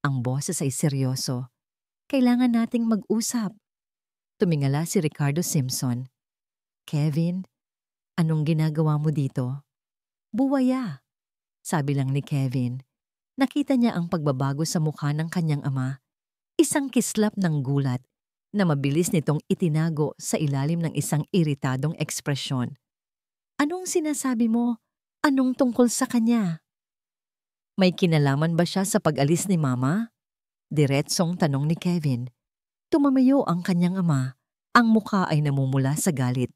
ang boses ay seryoso. "Kailangan nating mag-usap." Tumingala si Ricardo Simpson. "Kevin, anong ginagawa mo dito?" "Buwaya," sabi lang ni Kevin. Nakita niya ang pagbabago sa mukha ng kanyang ama. Isang kislap ng gulat na mabilis nitong itinago sa ilalim ng isang iritadong ekspresyon. "Anong sinasabi mo? Anong tungkol sa kanya?" "May kinalaman ba siya sa pag-alis ni Mama?" Diretsong tanong ni Kevin. Tumamayo ang kanyang ama. Ang mukha ay namumula sa galit.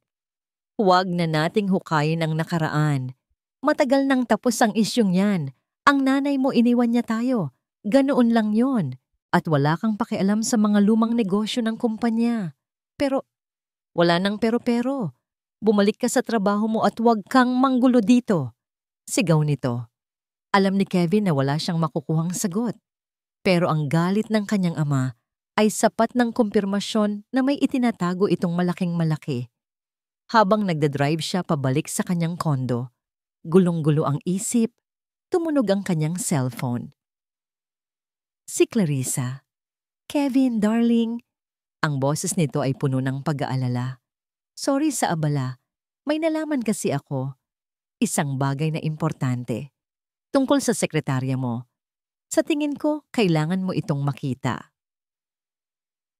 "Huwag na nating hukayin ang nakaraan. Matagal nang tapos ang isyong yan. Ang nanay mo iniwan niya tayo. Ganoon lang yon. At wala kang pakialam sa mga lumang negosyo ng kumpanya. Pero, wala nang pero-pero. Bumalik ka sa trabaho mo at huwag kang manggulo dito." Sigaw nito. Alam ni Kevin na wala siyang makukuhang sagot. Pero ang galit ng kanyang ama ay sapat ng kumpirmasyon na may itinatago itong malaking malaki. Habang nagdadrive siya pabalik sa kanyang kondo, gulong-gulo ang isip, tumunog ang kanyang cellphone. Si Clarissa. "Kevin, darling." Ang boses nito ay puno ng pag-aalala. "Sorry sa abala. May nalaman kasi ako. Isang bagay na importante. Tungkol sa sekretarya mo. Sa tingin ko, kailangan mo itong makita."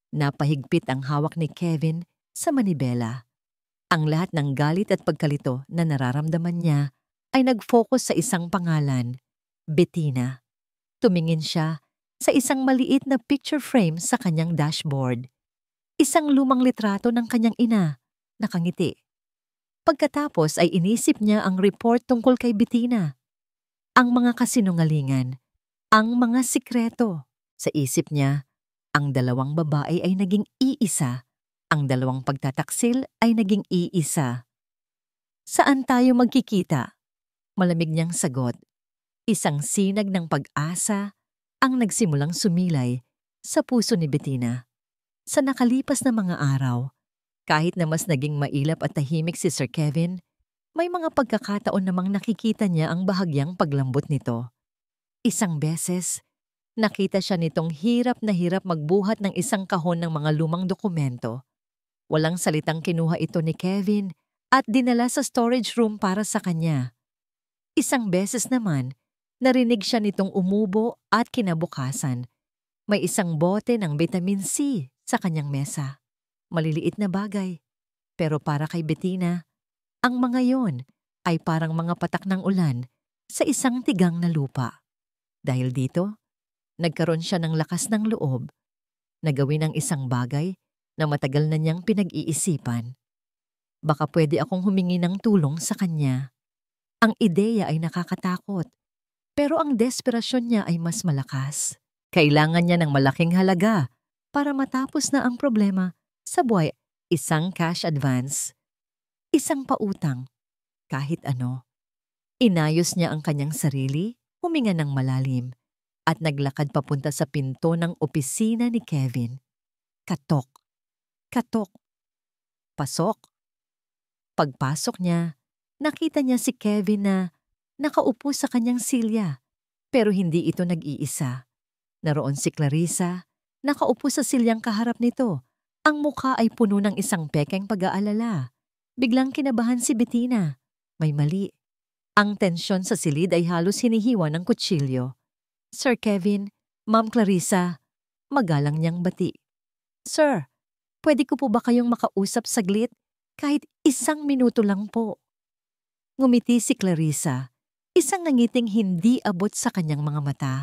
Napahigpit ang hawak ni Kevin sa manibela. Ang lahat ng galit at pagkalito na nararamdaman niya ay nag-focus sa isang pangalan, Bettina. Tumingin siya sa isang maliit na picture frame sa kanyang dashboard. Isang lumang litrato ng kanyang ina, nakangiti. Pagkatapos ay inisip niya ang report tungkol kay Bettina. Ang mga kasinungalingan, ang mga sikreto. Sa isip niya, ang dalawang babae ay naging iisa. Ang dalawang pagtataksil ay naging iisa. "Saan tayo magkikita?" Malamig niyang sagot. Isang sinag ng pag-asa ang nagsimulang sumilay sa puso ni Bettina. Sa nakalipas na mga araw, kahit na mas naging mailap at tahimik si Sir Kevin, may mga pagkakataon namang nakikita niya ang bahagyang paglambot nito. Isang beses, nakita siya nitong hirap na hirap magbuhat ng isang kahon ng mga lumang dokumento. Walang salitang kinuha ito ni Kevin at dinala sa storage room para sa kanya. Isang beses naman, narinig siya nitong umubo at kinabukasan. May isang bote ng vitamin C sa kanyang mesa. Maliliit na bagay. Pero para kay Bettina, ang mga yon ay parang mga patak ng ulan sa isang tigang na lupa. Dahil dito, nagkaroon siya ng lakas ng loob na gawin ang isang bagay na matagal na niyang pinag-iisipan. Baka pwede akong humingi ng tulong sa kanya. Ang ideya ay nakakatakot, pero ang desperasyon niya ay mas malakas. Kailangan niya ng malaking halaga para matapos na ang problema sa buhay. Isang cash advance, isang pautang, kahit ano. Inayos niya ang kanyang sarili, huminga ng malalim, at naglakad papunta sa pinto ng opisina ni Kevin. Katok, katok, pasok. Pagpasok niya, nakita niya si Kevin na nakaupo sa kanyang silya, pero hindi ito nag-iisa. Naroon si Clarissa, nakaupo sa silyang kaharap nito. Ang mukha ay puno ng isang pekeng pag-aalala. Biglang kinabahan si Bettina. May mali. Ang tensyon sa silid ay halos hinihiwa ng kutsilyo. Sir Kevin, Ma'am Clarissa, magalang niyang bati. Sir, pwede ko po ba kayong makausap saglit? Kahit 1 minuto lang po. Ngumiti si Clarissa, isang nangiting hindi abot sa kanyang mga mata.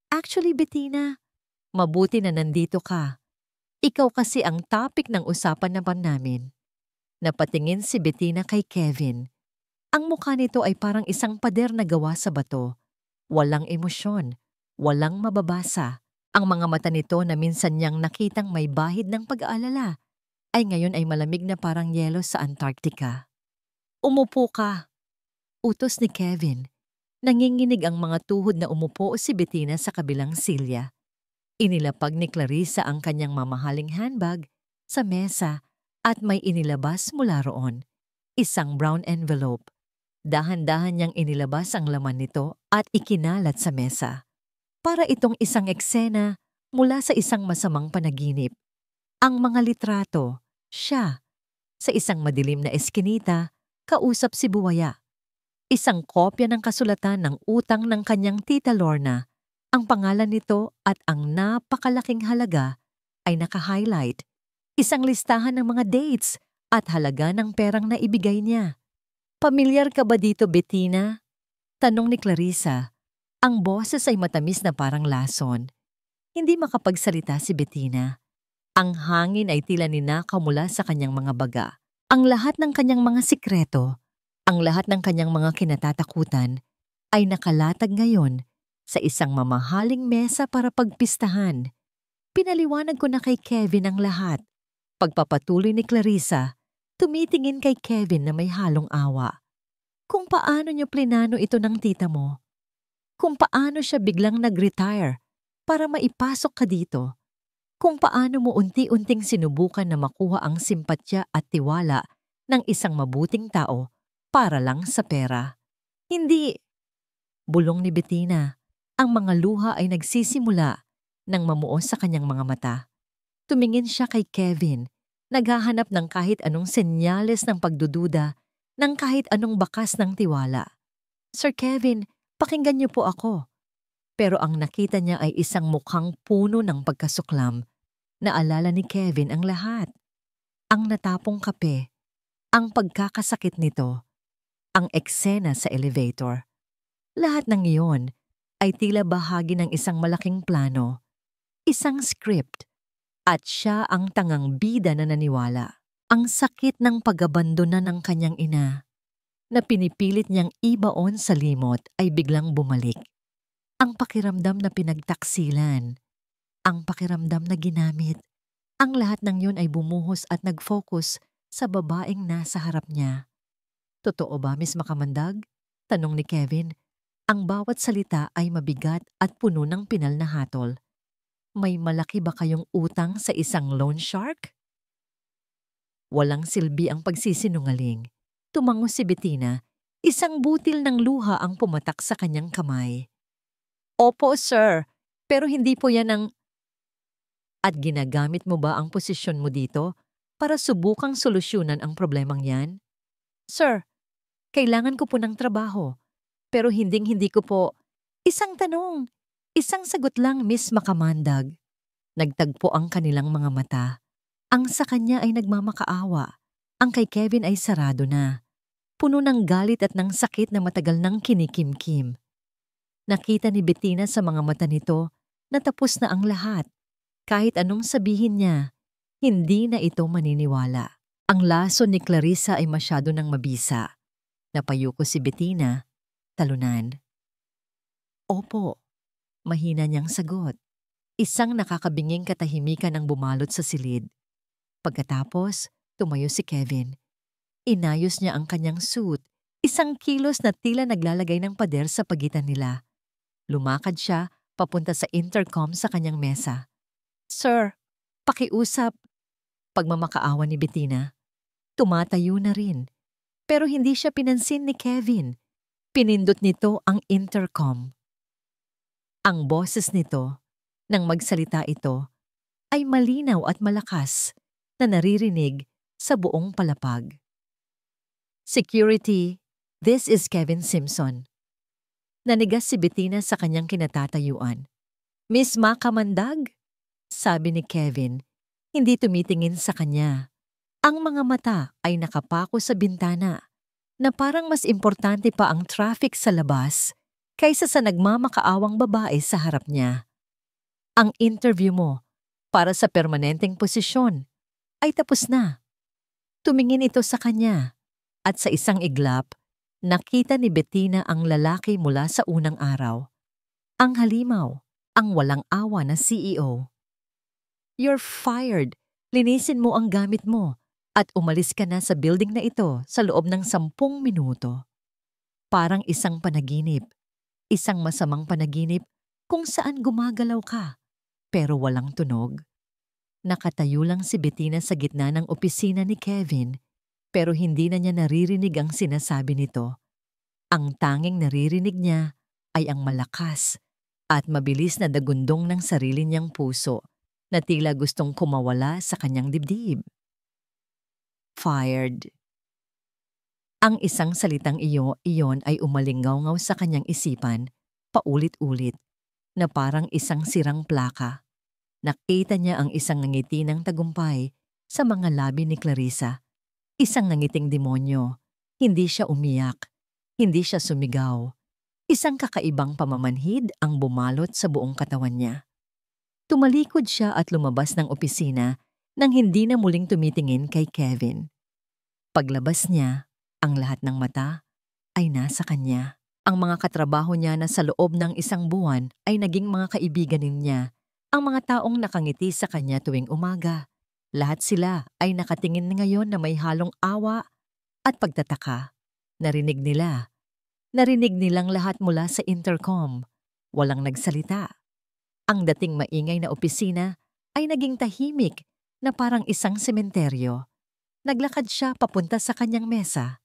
Actually, Bettina, mabuti na nandito ka. Ikaw kasi ang topic ng usapan naman namin. Napatingin si Bettina kay Kevin. Ang mukha nito ay parang isang pader na gawa sa bato. Walang emosyon, walang mababasa. Ang mga mata nito na minsan niyang nakitang may bahid ng pag-aalala ay ngayon ay malamig na parang yelo sa Antarctica. Umupo ka, utos ni Kevin. Nanginginig ang mga tuhod na umupo si Bettina sa kabilang silya. Inilapag ni Clarissa ang kanyang mamahaling handbag sa mesa at may inilabas mula roon. Isang brown envelope. Dahan-dahan niyang inilabas ang laman nito at ikinalat sa mesa. Para itong isang eksena mula sa isang masamang panaginip. Ang mga litrato, siya, sa isang madilim na eskinita, kausap si Buwaya. Isang kopya ng kasulatan ng utang ng kanyang tita Lorna. Ang pangalan nito at ang napakalaking halaga ay naka-highlight. Isang listahan ng mga dates at halaga ng perang na ibigay niya. Pamilyar ka ba dito, Bettina? Tanong ni Clarissa. Ang boses ay matamis na parang lason. Hindi makapagsalita si Bettina. Ang hangin ay tila ninakaw mula sa kanyang mga baga. Ang lahat ng kanyang mga sikreto, ang lahat ng kanyang mga kinatatakutan, ay nakalatag ngayon sa isang mamahaling mesa para pagpistahan. Pinaliwanag ko na kay Kevin ang lahat. Pagpapatuloy ni Clarissa, tumitingin kay Kevin na may halong awa. Kung paano niyo plinano ito ng tita mo. Kung paano siya biglang nag-retire para maipasok ka dito. Kung paano mo unti-unting sinubukan na makuha ang simpatya at tiwala ng isang mabuting tao para lang sa pera. Hindi. Bulong ni Bettina. Ang mga luha ay nagsisimula nang mamuo sa kanyang mga mata. Tumingin siya kay Kevin, naghahanap ng kahit anong senyales ng pagdududa, ng kahit anong bakas ng tiwala. Sir Kevin, pakinggan niyo po ako. Pero ang nakita niya ay isang mukhang puno ng pagkasuklam. Naalala ni Kevin ang lahat. Ang natapong kape, ang pagkakasakit nito, ang eksena sa elevator. Lahat ng iyon ay tila bahagi ng isang malaking plano, isang script, at siya ang tangang bida na naniwala. Ang sakit ng pag-abandona ng kanyang ina, na pinipilit niyang ibaon sa limot ay biglang bumalik. Ang pakiramdam na pinagtaksilan, ang pakiramdam na ginamit, ang lahat ng yun ay bumuhos at nag-focus sa babaeng nasa harap niya. Totoo ba, Miss Makamandag? Tanong ni Kevin. Ang bawat salita ay mabigat at puno ng pinal na hatol. May malaki ba kayong utang sa isang loan shark? Walang silbi ang pagsisinungaling. Tumango si Bettina, isang butil ng luha ang pumatak sa kanyang kamay. Opo, sir. Pero hindi po yan ang... At ginagamit mo ba ang posisyon mo dito para subukang solusyonan ang problemang yan? Sir, kailangan ko po ng trabaho. Pero hinding-hindi ko po... Isang tanong, isang sagot lang, Miss Makamandag. Nagtagpo ang kanilang mga mata. Ang sa kanya ay nagmamakaawa. Ang kay Kevin ay sarado na. Puno ng galit at ng sakit na matagal nang kinikimkim. Nakita ni Bettina sa mga mata nito na tapos na ang lahat. Kahit anong sabihin niya, hindi na ito maniniwala. Ang laso ni Clarissa ay masyado nang mabisa. Napayuko si Bettina, talunan. Opo, mahina niyang sagot. Isang nakakabinging katahimikan ang bumalot sa silid. Pagkatapos, tumayo si Kevin. Inayos niya ang kanyang suit, isang kilos na tila naglalagay ng pader sa pagitan nila. Lumakad siya papunta sa intercom sa kanyang mesa. Sir, pakiusap. Pagmamakaawa ni Bettina. Tumatayo na rin. Pero hindi siya pinansin ni Kevin. Pinindot nito ang intercom. Ang boses nito, nang magsalita ito, ay malinaw at malakas na naririnig sa buong palapag. Security, this is Kevin Simpson. Nanigas si Bettina sa kanyang kinatatayuan. Miss Makamandag? Sabi ni Kevin, hindi tumitingin sa kanya. Ang mga mata ay nakapako sa bintana na parang mas importante pa ang traffic sa labas kaysa sa nagmamakaawang babae sa harap niya. Ang interview mo para sa permanenteng posisyon ay tapos na. Tumingin ito sa kanya at sa isang iglap, nakita ni Bettina ang lalaki mula sa unang araw. Ang halimaw, ang walang awa na CEO. You're fired. Linisin mo ang gamit mo at umalis ka na sa building na ito sa loob ng 10 minuto. Parang isang panaginip, isang masamang panaginip kung saan gumagalaw ka, pero walang tunog. Nakatayo lang si Bettina sa gitna ng opisina ni Kevin, pero hindi na niya naririnig ang sinasabi nito. Ang tanging naririnig niya ay ang malakas at mabilis na dagundong ng sarili niyang puso na tila gustong kumawala sa kanyang dibdib. Fired. Ang isang salitang iyon ay umalingaw-ngaw sa kanyang isipan, paulit-ulit, na parang isang sirang plaka. Nakita niya ang isang ngiti ng tagumpay sa mga labi ni Clarissa. Isang nangiting demonyo. Hindi siya umiyak. Hindi siya sumigaw. Isang kakaibang pamamanhid ang bumalot sa buong katawan niya. Tumalikod siya at lumabas ng opisina nang hindi na muling tumitingin kay Kevin. Paglabas niya, ang lahat ng mata ay nasa kanya. Ang mga katrabaho niya na sa loob ng 1 buwan ay naging mga kaibigan niya. Ang mga taong nakangiti sa kanya tuwing umaga. Lahat sila ay nakatingin ngayon na may halong awa at pagtataka. Narinig nilang lahat mula sa intercom. Walang nagsalita. Ang dating maingay na opisina ay naging tahimik na parang isang sementeryo. Naglakad siya papunta sa kanyang mesa.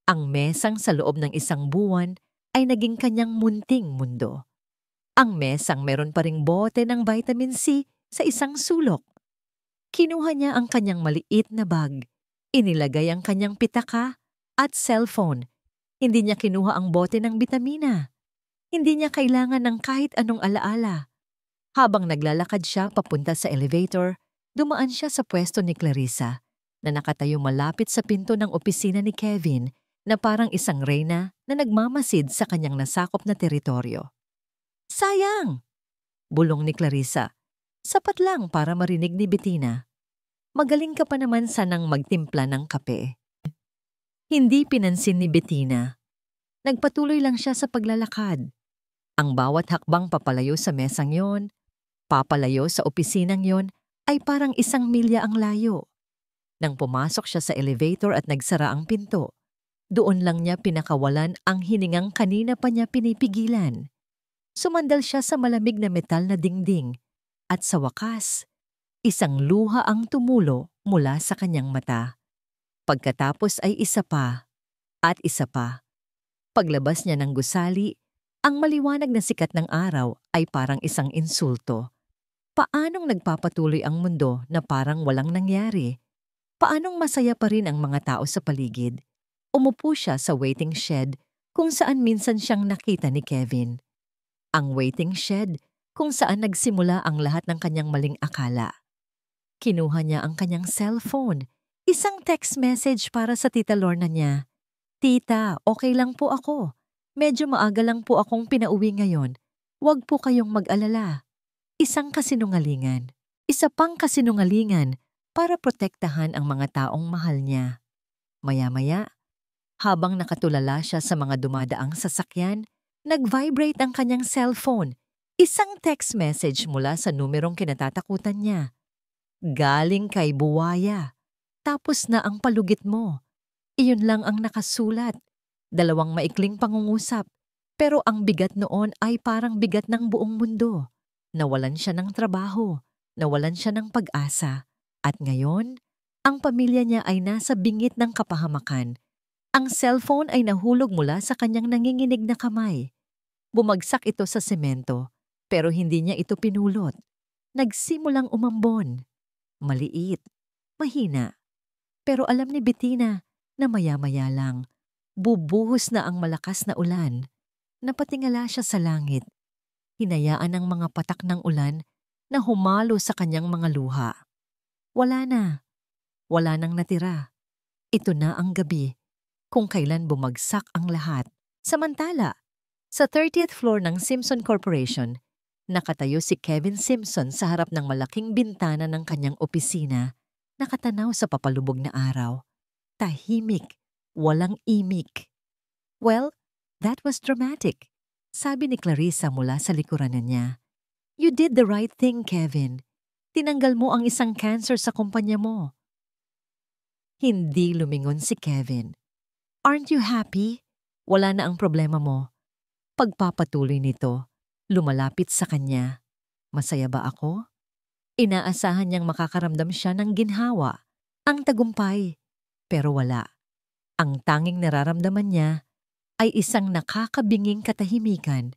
Ang mesang sa loob ng 1 buwan ay naging kanyang munting mundo. Ang mesang meron pa ring bote ng vitamin C sa isang sulok. Kinuha niya ang kanyang maliit na bag. Inilagay ang kanyang pitaka at cellphone. Hindi niya kinuha ang bote ng bitamina. Hindi niya kailangan ng kahit anong alaala. Habang naglalakad siya papunta sa elevator, dumaan siya sa pwesto ni Clarissa na nakatayo malapit sa pinto ng opisina ni Kevin na parang isang reyna na nagmamasid sa kanyang nasakop na teritoryo. Sayang! Bulong ni Clarissa. Sapat lang para marinig ni Bettina. Magaling ka pa naman sanang magtimpla ng kape. Hindi pinansin ni Bettina. Nagpatuloy lang siya sa paglalakad. Ang bawat hakbang papalayo sa mesang yon, papalayo sa opisinang yon, ay parang 1 milya ang layo. Nang pumasok siya sa elevator at nagsara ang pinto, doon lang niya pinakawalan ang hiningang kanina pa niya pinipigilan. Sumandal siya sa malamig na metal na dingding at sa wakas, isang luha ang tumulo mula sa kanyang mata. Pagkatapos ay isa pa at isa pa. Paglabas niya ng gusali, ang maliwanag na sikat ng araw ay parang isang insulto. Paanong nagpapatuloy ang mundo na parang walang nangyari? Paanong masaya pa rin ang mga tao sa paligid? Umupo siya sa waiting shed kung saan minsan siyang nakita ni Kevin. Ang waiting shed kung saan nagsimula ang lahat ng kanyang maling akala. Kinuha niya ang kanyang cellphone, isang text message para sa Tita Lorna niya. Tita, okay lang po ako. Medyo maaga lang po akong pinauwi ngayon. Huwag po kayong mag-alala. Isang kasinungalingan. Isa pang kasinungalingan para protektahan ang mga taong mahal niya. Maya-maya, habang nakatulala siya sa mga dumadaang sasakyan, nag-vibrate ang kanyang cellphone. Isang text message mula sa numerong kinatatakutan niya. Galing kay buwaya. Tapos na ang palugit mo. Iyon lang ang nakasulat. 2 maikling pangungusap. Pero ang bigat noon ay parang bigat ng buong mundo. Nawalan siya ng trabaho. Nawalan siya ng pag-asa. At ngayon, ang pamilya niya ay nasa bingit ng kapahamakan. Ang cellphone ay nahulog mula sa kanyang nanginginig na kamay. Bumagsak ito sa semento, pero hindi niya ito pinulot. Nagsimulang umambon. Maliit, mahina. Pero alam ni Bettina na maya-maya lang, bubuhos na ang malakas na ulan. Napatingala siya sa langit. Hinayaan ang mga patak ng ulan na humalo sa kanyang mga luha. Wala na. Wala nang natira. Ito na ang gabi, kung kailan bumagsak ang lahat. Samantala, sa 30th floor ng Simpson Corporation, nakatayo si Kevin Simpson sa harap ng malaking bintana ng kanyang opisina, nakatanaw sa papalubog na araw. Tahimik, walang imik. Well, that was dramatic, sabi ni Clarissa mula sa likuran niya. You did the right thing, Kevin. Tinanggal mo ang isang cancer sa kumpanya mo. Hindi lumingon si Kevin. Aren't you happy? Wala na ang problema mo. Pagpapatuloy nito, lumalapit sa kanya. Masaya ba ako? Inaasahan niyang makakaramdam siya ng ginhawa, ang tagumpay. Pero wala. Ang tanging nararamdaman niya ay isang nakakabinging katahimikan,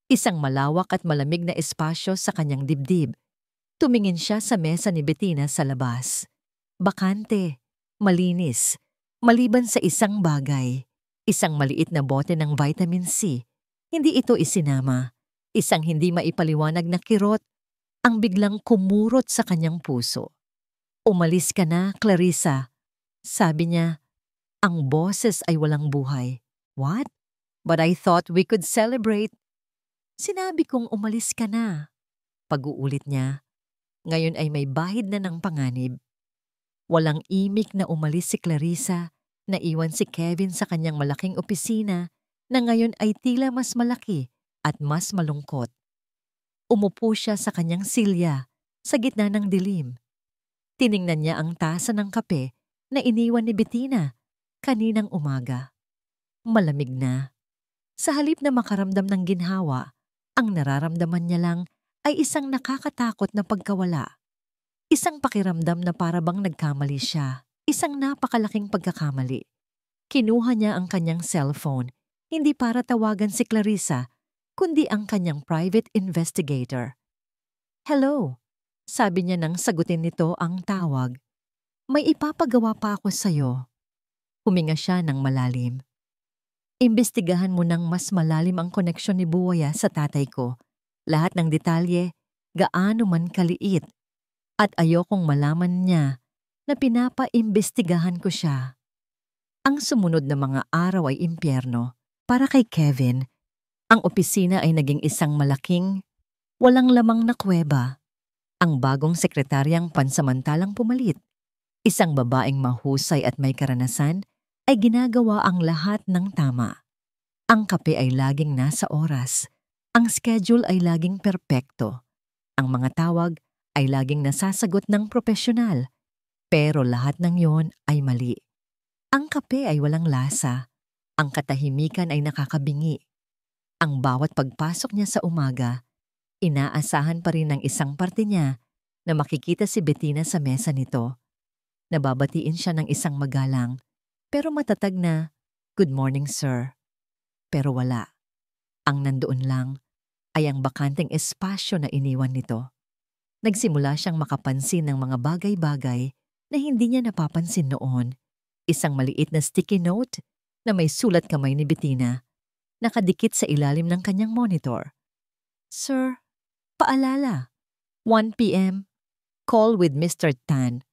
isang malawak at malamig na espasyo sa kanyang dibdib. Tumingin siya sa mesa ni Bettina sa labas. Bakante, malinis, maliban sa isang bagay, isang maliit na bote ng vitamin C. Hindi ito isinama, isang hindi maipaliwanag na kirot ang biglang kumurot sa kanyang puso. Umalis ka na, Clarissa. Sabi niya, ang boses ay walang buhay. What? But I thought we could celebrate. Sinabi kong umalis ka na. Pag-uulit niya, ngayon ay may bahid na ng panganib. Walang imik na umalis si Clarissa, naiwan si Kevin sa kanyang malaking opisina na ngayon ay tila mas malaki at mas malungkot. Umupo siya sa kanyang silya sa gitna ng dilim. Tiningnan niya ang tasa ng kape na iniwan ni Bettina kaninang umaga. Malamig na. Sa halip na makaramdam ng ginhawa, ang nararamdaman niya lang ay isang nakakatakot na pagkawala. Isang pakiramdam na parabang nagkamali siya. Isang napakalaking pagkakamali. Kinuha niya ang kanyang cellphone, hindi para tawagan si Clarissa, kundi ang kanyang private investigator. Hello, sabi niya nang sagutin nito ang tawag. May ipapagawa pa ako sa'yo. Huminga siya ng malalim. Imbestigahan mo ng mas malalim ang koneksyon ni Buwaya sa tatay ko. Lahat ng detalye, gaano man kaliit. At ayokong malaman niya na pinapaimbestigahan ko siya. Ang sumunod na mga araw ay impyerno. Para kay Kevin, ang opisina ay naging isang malaking, walang lamang na kuweba. Ang bagong sekretaryang pansamantalang pumalit, isang babaeng mahusay at may karanasan, ay ginagawa ang lahat ng tama. Ang kape ay laging nasa oras. Ang schedule ay laging perpekto. Ang mga tawag ay laging nasasagot ng propesyonal. Pero lahat ng yon ay mali. Ang kape ay walang lasa. Ang katahimikan ay nakakabingi. Ang bawat pagpasok niya sa umaga, inaasahan pa rin ng isang parte niya na makikita si Bettina sa mesa nito. Nababatiin siya ng isang magalang, pero matatag na, "Good morning, sir." Pero wala. Ang nandoon lang ay ang bakanteng espasyo na iniwan nito. Nagsimula siyang makapansin ng mga bagay-bagay na hindi niya napapansin noon. Isang maliit na sticky note na may sulat kamay ni Bettina, nakadikit sa ilalim ng kanyang monitor. Sir, paalala, 1 p.m., call with Mr. Tan.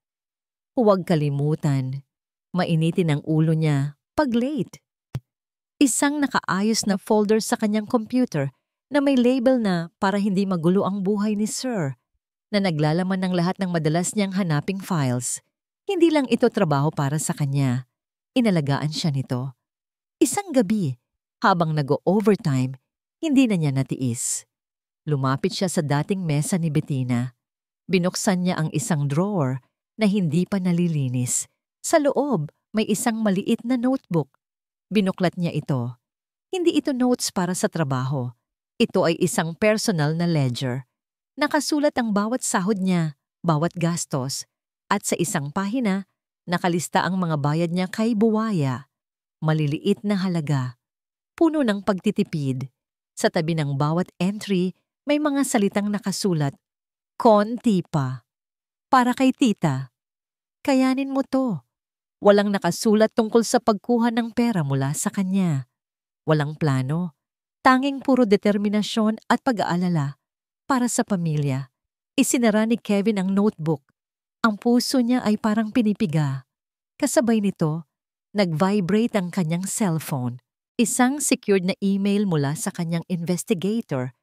Huwag kalimutan, mainitin ang ulo niya pag late. Isang nakaayos na folder sa kanyang computer na may label na para hindi magulo ang buhay ni Sir. na naglalaman ng lahat ng madalas niyang hanaping files. Hindi lang ito trabaho para sa kanya. Inalagaan siya nito. Isang gabi, habang nag-overtime, hindi na niya natiis. Lumapit siya sa dating mesa ni Bettina. Binuksan niya ang isang drawer na hindi pa nalilinis. Sa loob, may isang maliit na notebook. Binuklat niya ito. Hindi ito notes para sa trabaho. Ito ay isang personal na ledger. Nakasulat ang bawat sahod niya, bawat gastos, at sa isang pahina, nakalista ang mga bayad niya kay Buwaya. Maliliit na halaga. Puno ng pagtitipid. Sa tabi ng bawat entry, may mga salitang nakasulat. Konti pa. Para kay tita. Kayanin mo to. Walang nakasulat tungkol sa pagkuha ng pera mula sa kanya. Walang plano. Tanging puro determinasyon at pag-aalala para sa pamilya. Isinara ni Kevin ang notebook. Ang puso niya ay parang pinipiga. Kasabay nito, nag-vibrate ang kanyang cellphone. Isang secured na email mula sa kanyang investigator,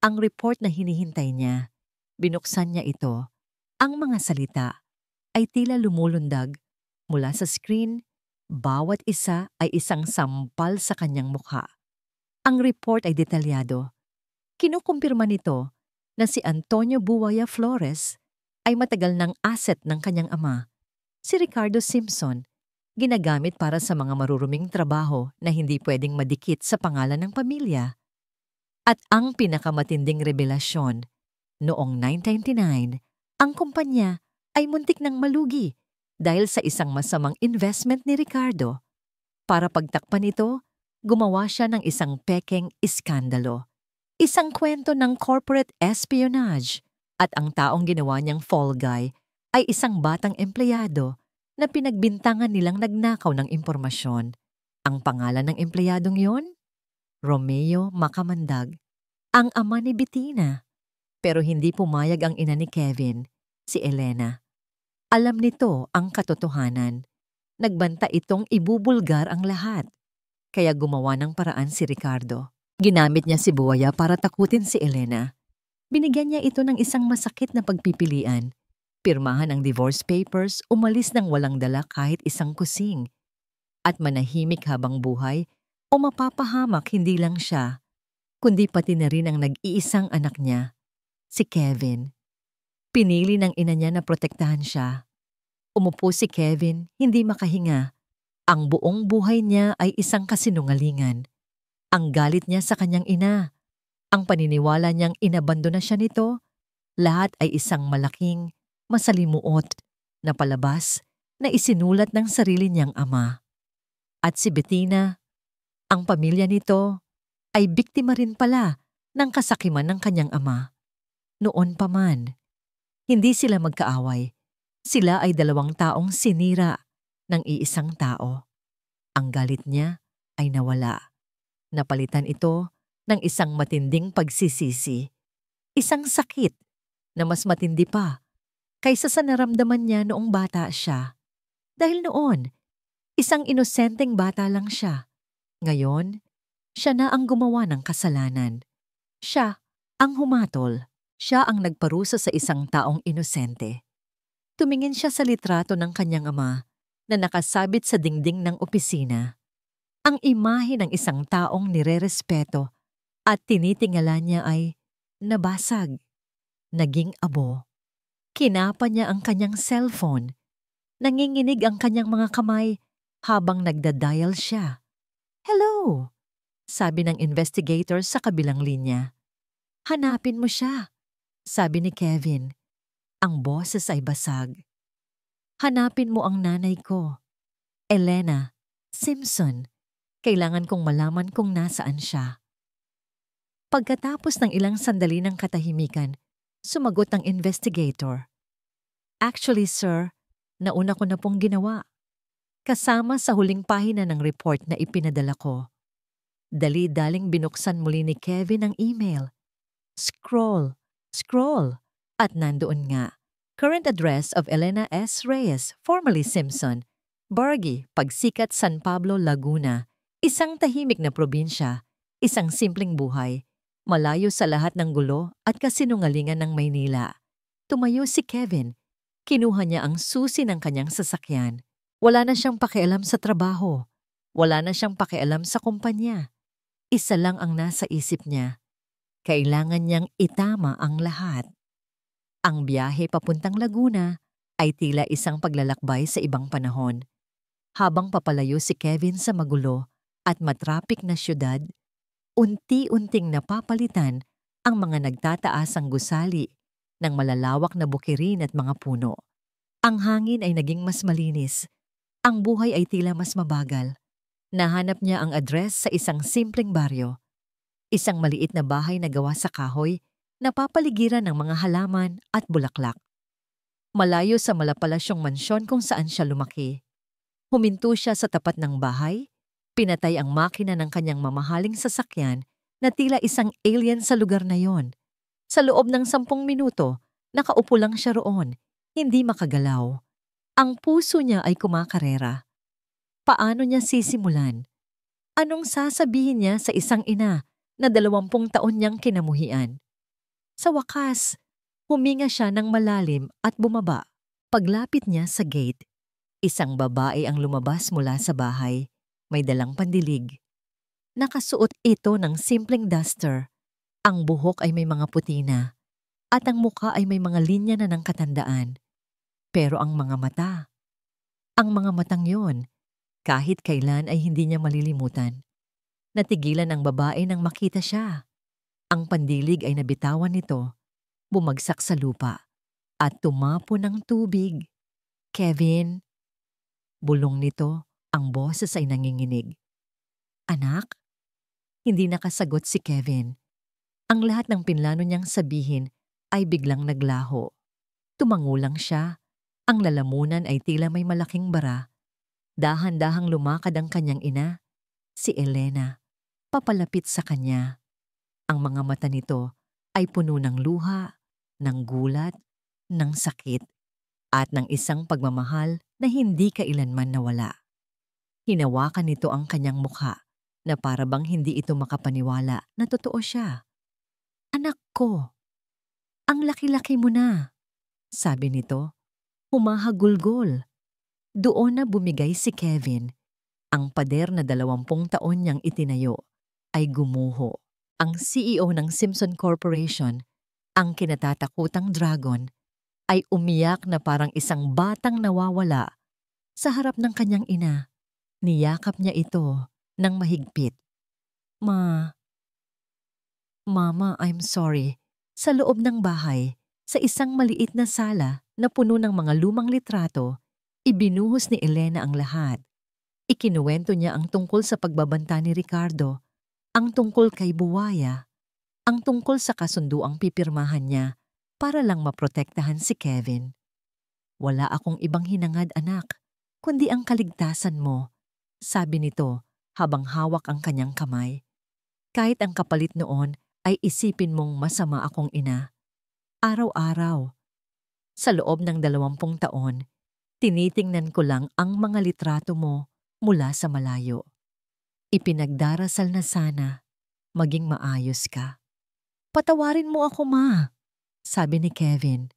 ang report na hinihintay niya. Binuksan niya ito. Ang mga salita ay tila lumulundag mula sa screen. Bawat isa ay isang sampal sa kanyang mukha. Ang report ay detalyado. Kinukumpirma nito na si Antonio Buwaya Flores ay matagal ng asset ng kanyang ama, si Ricardo Simpson, ginagamit para sa mga maruruming trabaho na hindi pwedeng madikit sa pangalan ng pamilya. At ang pinakamatinding revelasyon, noong 1999, ang kumpanya ay muntik ng malugi dahil sa isang masamang investment ni Ricardo. Para pagtakpan ito, gumawa siya ng isang pekeng iskandalo. Isang kwento ng corporate espionage at ang taong ginawa niyang fall guy ay isang batang empleyado na pinagbintangan nilang nagnakaw ng impormasyon. Ang pangalan ng empleyadong yon? Romeo Macamandag, ang ama ni Bettina. Pero hindi pumayag ang ina ni Kevin, si Elena. Alam nito ang katotohanan. Nagbanta itong ibubulgar ang lahat. Kaya gumawa ng paraan si Ricardo. Ginamit niya si Buwaya para takutin si Elena. Binigyan niya ito ng isang masakit na pagpipilian. Pirmahan ang divorce papers, umalis ng walang dala kahit isang kusing. At manahimik habang buhay o mapapahamak hindi lang siya, kundi pati na rin ang nag-iisang anak niya, si Kevin. Pinili ng ina niya na protektahan siya. Umupo si Kevin, hindi makahinga. Ang buong buhay niya ay isang kasinungalingan. Ang galit niya sa kanyang ina, ang paniniwala niyang inabandona siya nito, lahat ay isang malaking, masalimuot na palabas na isinulat ng sarili niyang ama. At si Bettina, ang pamilya nito, ay biktima rin pala ng kasakiman ng kanyang ama. Noon pa man, hindi sila magkaaway. Sila ay dalawang taong sinira ng iisang tao. Ang galit niya ay nawala. Napalitan ito ng isang matinding pagsisisi. Isang sakit na mas matindi pa kaysa sa naramdaman niya noong bata siya. Dahil noon, isang inosenteng bata lang siya. Ngayon, siya na ang gumawa ng kasalanan. Siya ang humatol. Siya ang nagparusa sa isang taong inosente. Tumingin siya sa litrato ng kanyang ama na nakasabit sa dingding ng opisina. Ang imahe ng isang taong nirerespeto at tinitingala niya ay nabasag, naging abo. Kinapa niya ang kanyang cellphone. Nanginginig ang kanyang mga kamay habang nagda-dial siya. "Hello," sabi ng investigator sa kabilang linya. "Hanapin mo siya," sabi ni Kevin. Ang boses ay basag. "Hanapin mo ang nanay ko, Elena Simpson. Kailangan kong malaman kung nasaan siya." Pagkatapos ng ilang sandali ng katahimikan, sumagot ang investigator. "Actually, sir, nauna ko na pong ginawa. Kasama sa huling pahina ng report na ipinadala ko." Dali-daling binuksan muli ni Kevin ang email. Scroll, at nandoon nga. Current address of Elena S. Reyes, formerly Simpson, Barangay, Pagsikat, San Pablo, Laguna. Isang tahimik na probinsya, isang simpleng buhay, malayo sa lahat ng gulo at kasinungalingan ng Maynila. Tumayo si Kevin. Kinuha niya ang susi ng kanyang sasakyan. Wala na siyang pakialam sa trabaho. Wala na siyang pakialam sa kumpanya. Isa lang ang nasa isip niya. Kailangan niyang itama ang lahat. Ang biyahe papuntang Laguna ay tila isang paglalakbay sa ibang panahon. Habang papalayo si Kevin sa magulo at matrapik na syudad, unti-unting napapalitan ang mga nagtataasang gusali ng malalawak na bukirin at mga puno. Ang hangin ay naging mas malinis. Ang buhay ay tila mas mabagal. Nahanap niya ang address sa isang simpleng baryo. Isang maliit na bahay na gawa sa kahoy, napapaligiran ng mga halaman at bulaklak. Malayo sa malapalasyong mansyon kung saan siya lumaki. Huminto siya sa tapat ng bahay, pinatay ang makina ng kanyang mamahaling sasakyan na tila isang alien sa lugar na yon. Sa loob ng 10 minuto, nakaupo lang siya roon, hindi makagalaw. Ang puso niya ay kumakarera. Paano niya sisimulan? Anong sasabihin niya sa isang ina na 20 taon niyang kinamuhian? Sa wakas, huminga siya ng malalim at bumaba. Paglapit niya sa gate, isang babae ang lumabas mula sa bahay, may dalang pandilig. Nakasuot ito ng simpleng duster. Ang buhok ay may mga puti na, at ang muka ay may mga linya na ng katandaan. Pero ang mga matang yon, kahit kailan ay hindi niya malilimutan. Natigilan ang babae nang makita siya. Ang pandilig ay nabitawan nito, bumagsak sa lupa, at tumapo ng tubig. Kevin, bulong nito, ang boses ay nanginginig. Anak? Hindi nakasagot si Kevin. Ang lahat ng pinlano niyang sabihin ay biglang naglaho. Tumango lang siya. Ang lalamunan ay tila may malaking bara. Dahan-dahang lumakad ang kanyang ina, si Elena, papalapit sa kanya. Ang mga mata nito ay puno ng luha, ng gulat, ng sakit, at ng isang pagmamahal na hindi kailanman nawala. Hinawakan nito ang kanyang mukha na para bang hindi ito makapaniwala na totoo siya. Anak ko, ang laki-laki mo na, sabi nito, humahagulgol. Doon na bumigay si Kevin. Ang pader na 20 taon niyang itinayo ay gumuho. Ang CEO ng Simpson Corporation, ang kinatatakutang dragon, ay umiyak na parang isang batang nawawala sa harap ng kanyang ina. Niyakap niya ito ng mahigpit. Mama, I'm sorry. Sa loob ng bahay, sa isang maliit na sala na puno ng mga lumang litrato, ibinuhos ni Elena ang lahat. Ikinuwento niya ang tungkol sa pagbabanta ni Ricardo, ang tungkol kay Buwaya, ang tungkol sa kasunduang pipirmahan niya para lang maprotektahan si Kevin. Wala akong ibang hinangad, anak, kundi ang kaligtasan mo, sabi nito habang hawak ang kanyang kamay. Kahit ang kapalit noon ay isipin mong masama akong ina. Araw-araw, sa loob ng 20 taon, tinitingnan ko lang ang mga litrato mo mula sa malayo. Ipinagdarasal na sana maging maayos ka. Patawarin mo ako, ma, sabi ni Kevin.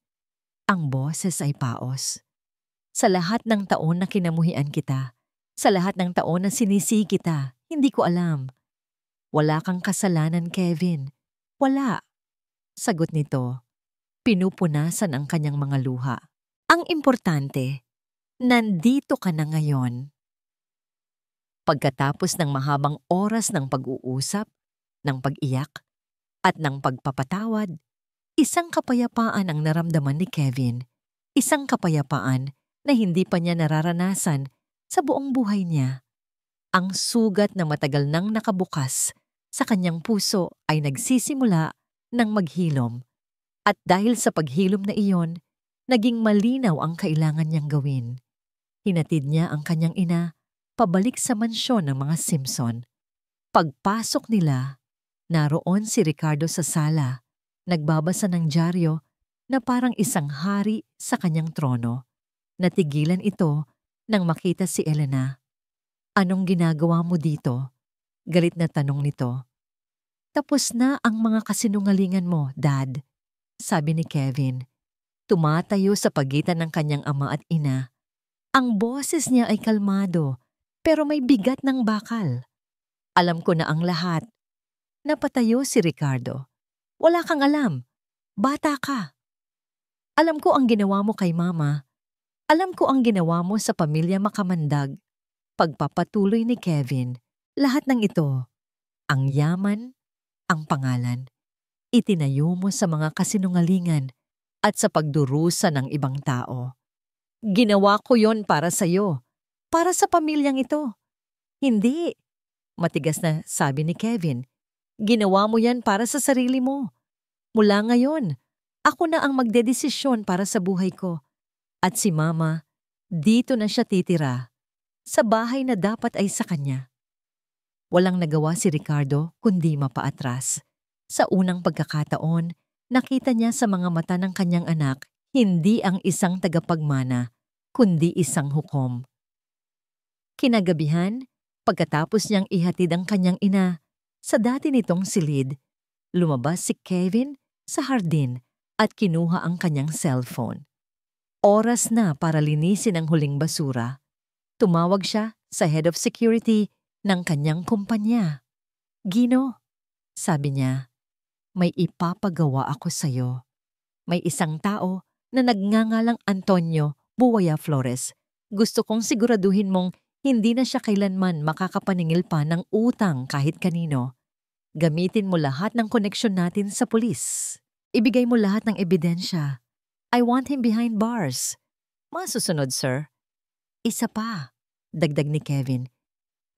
Ang boses ay paos. Sa lahat ng taon na kinamuhian kita, sa lahat ng taon na sinisi kita, hindi ko alam. Wala kang kasalanan, Kevin. Wala. Sagot nito. Pinupunasan ang kanyang mga luha. Ang importante, nandito ka na ngayon. Pagkatapos ng mahabang oras ng pag-uusap, ng pag-iyak, at ng pagpapatawad, isang kapayapaan ang naramdaman ni Kevin. Isang kapayapaan na hindi pa niya nararanasan sa buong buhay niya. Ang sugat na matagal nang nakabukas sa kanyang puso ay nagsisimula ng maghilom. At dahil sa paghilom na iyon, naging malinaw ang kailangan niyang gawin. Hinatid niya ang kanyang ina pabalik sa mansyon ng mga Simpson. Pagpasok nila, naroon si Ricardo sa sala, nagbabasa ng dyaryo na parang isang hari sa kanyang trono. Natigilan ito nang makita si Elena. Anong ginagawa mo dito? Galit na tanong nito. Tapos na ang mga kasinungalingan mo, Dad, sabi ni Kevin. Tumatayo sa pagitan ng kanyang ama at ina. Ang boses niya ay kalmado, pero may bigat ng bakal. Alam ko na ang lahat. Napatayo si Ricardo. Wala kang alam. Bata ka. Alam ko ang ginawa mo kay mama. Alam ko ang ginawa mo sa pamilya Makamandag. Pagpapatuloy ni Kevin, lahat ng ito, ang yaman, ang pangalan, itinayo mo sa mga kasinungalingan at sa pagdurusa ng ibang tao. Ginawa ko yon para sa'yo, para sa pamilyang ito. Hindi, matigas na sabi ni Kevin. Ginawa mo yan para sa sarili mo. Mula ngayon, ako na ang magdedesisyon para sa buhay ko. At si mama, dito na siya titira, sa bahay na dapat ay sa kanya. Walang nagawa si Ricardo kundi mapaatras. Sa unang pagkakataon, nakita niya sa mga mata ng kanyang anak, hindi ang isang tagapagmana, kundi isang hukom. Kinagabihan, pagkatapos niyang ihatid ang kanyang ina sa dati nitong silid, lumabas si Kevin sa hardin at kinuha ang kanyang cellphone. Oras na para linisin ang huling basura. Tumawag siya sa head of security ng kanyang kumpanya. Gino, sabi niya, may ipapagawa ako sa'yo. May isang tao na nagngangalang Antonio Buwaya Flores. Gusto kong siguraduhin mong hindi na siya kailanman makakapaningil pa ng utang kahit kanino. Gamitin mo lahat ng koneksyon natin sa pulis. Ibigay mo lahat ng ebidensya. I want him behind bars. Masusunod, sir. Isa pa, dagdag ni Kevin.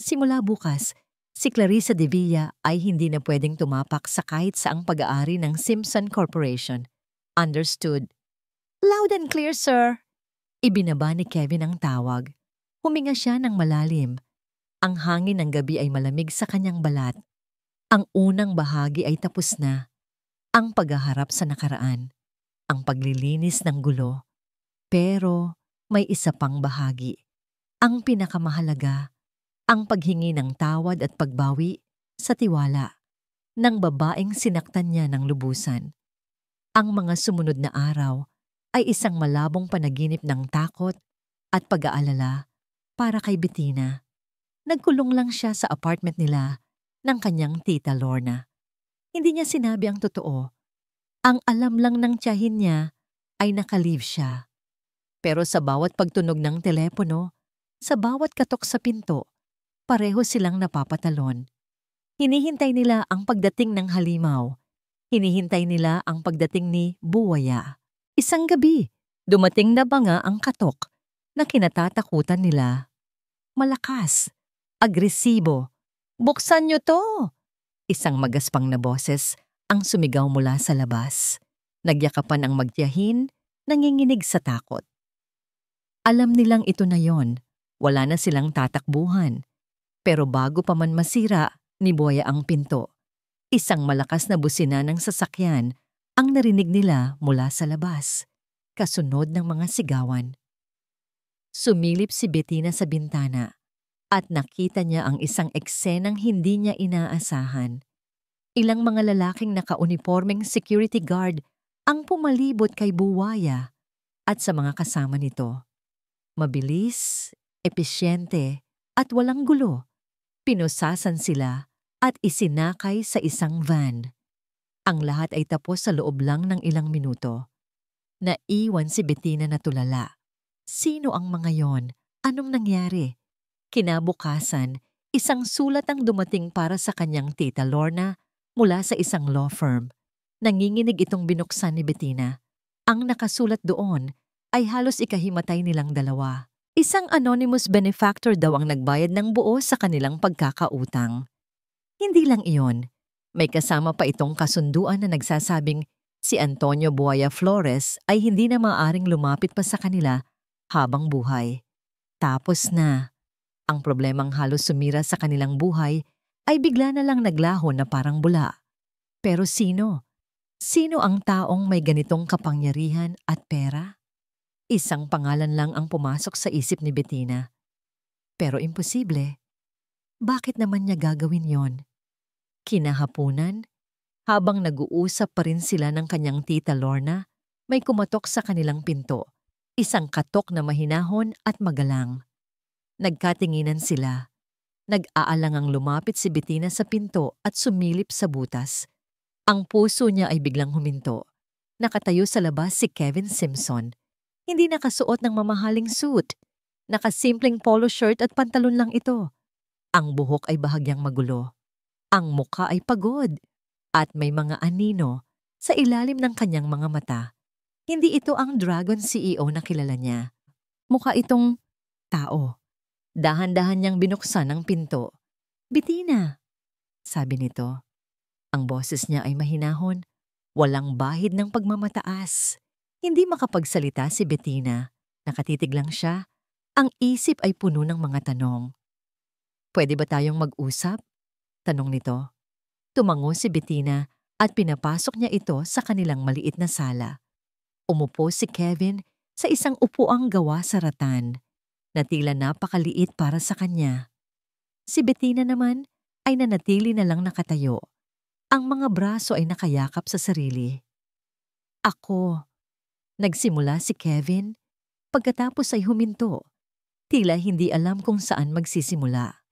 Simula bukas, si Clarissa de Villa ay hindi na pwedeng tumapak sa kahit saang pag-aari ng Simpson Corporation. Understood? Loud and clear, sir. Ibinaba ni Kevin ang tawag. Huminga siya ng malalim. Ang hangin ng gabi ay malamig sa kanyang balat. Ang unang bahagi ay tapos na. Ang paghaharap sa nakaraan. Ang paglilinis ng gulo. Pero may isa pang bahagi. Ang pinakamahalaga, ang paghingi ng tawad at pagbawi sa tiwala ng babaeng sinaktan niya ng lubusan. Ang mga sumunod na araw ay isang malabong panaginip ng takot at pag-aalala para kay Bettina. Nagkulong lang siya sa apartment nila ng kanyang tita Lorna. Hindi niya sinabi ang totoo. Ang alam lang ng tiyahin niya ay naka-leave siya. Pero sa bawat pagtunog ng telepono, sa bawat katok sa pinto, pareho silang napapatalon. Hinihintay nila ang pagdating ng halimaw. Hinihintay nila ang pagdating ni Buwaya. Isang gabi, dumating na ba nga ang katok na kinatatakutan nila? Malakas, agresibo. Buksan niyo to! Isang magaspang na boses ang sumigaw mula sa labas. Nagyakapan ang magtiyahin, nanginginig sa takot. Alam nilang ito na yon, wala na silang tatakbuhan. Pero bago pa man masira ni Buwaya ang pinto, isang malakas na busina ng sasakyan ang narinig nila mula sa labas, kasunod ng mga sigawan. Sumilip si Bettina sa bintana at nakita niya ang isang eksenang hindi niya inaasahan. Ilang mga lalaking naka-uniformeng security guard ang pumalibot kay Buwaya at sa mga kasama nito. Mabilis, epesyente at walang gulo, pinusasan sila at isinakay sa isang van. Ang lahat ay tapos sa loob lang ng ilang minuto. Naiwan si Bettina na tulala. Sino ang mga yon? Anong nangyari? Kinabukasan, isang sulat ang dumating para sa kanyang tita Lorna mula sa isang law firm. Nanginginig itong binuksan ni Bettina. Ang nakasulat doon ay halos ikahimatay nilang dalawa. Isang anonymous benefactor daw ang nagbayad ng buo sa kanilang pagkakautang. Hindi lang iyon. May kasama pa itong kasunduan na nagsasabing si Antonio Buwaya Flores ay hindi na maaaring lumapit pa sa kanila habang buhay. Tapos na. Ang problemang halos sumira sa kanilang buhay ay bigla na lang naglaho na parang bula. Pero sino? Sino ang taong may ganitong kapangyarihan at pera? Isang pangalan lang ang pumasok sa isip ni Bettina. Pero imposible. Bakit naman niya gagawin yon? Kinahapunan, habang nag-uusap pa rin sila ng kanyang tita Lorna, May kumatok sa kanilang pinto. Isang katok na mahinahon at magalang. Nagkatinginan sila. Nag-aalangang lumapit si Bettina sa pinto at sumilip sa butas. Ang puso niya ay biglang huminto. Nakatayo sa labas si Kevin Simpson. Hindi nakasuot ng mamahaling suit. Nakasimpleng polo shirt at pantalon lang ito. Ang buhok ay bahagyang magulo. Ang mukha ay pagod. At may mga anino sa ilalim ng kanyang mga mata. Hindi ito ang Dragon CEO na kilala niya. Mukha itong tao. Dahan-dahan niyang binuksan ang pinto. "Bettina," sabi nito. Ang boses niya ay mahinahon, walang bahid ng pagmamataas. Hindi makapagsalita si Bettina. Nakatitig lang siya. Ang isip ay puno ng mga tanong. "Pwede ba tayong mag-usap?" tanong nito. Tumango si Bettina at pinapasok niya ito sa kanilang maliit na sala. Umupo si Kevin sa isang upuang gawa sa rattan na tila napakaliit para sa kanya. Si Bettina naman ay nanatili na lang nakatayo. Ang mga braso ay nakayakap sa sarili. "Ako," nagsimula si Kevin, pagkatapos ay huminto. Tila hindi alam kung saan magsisimula.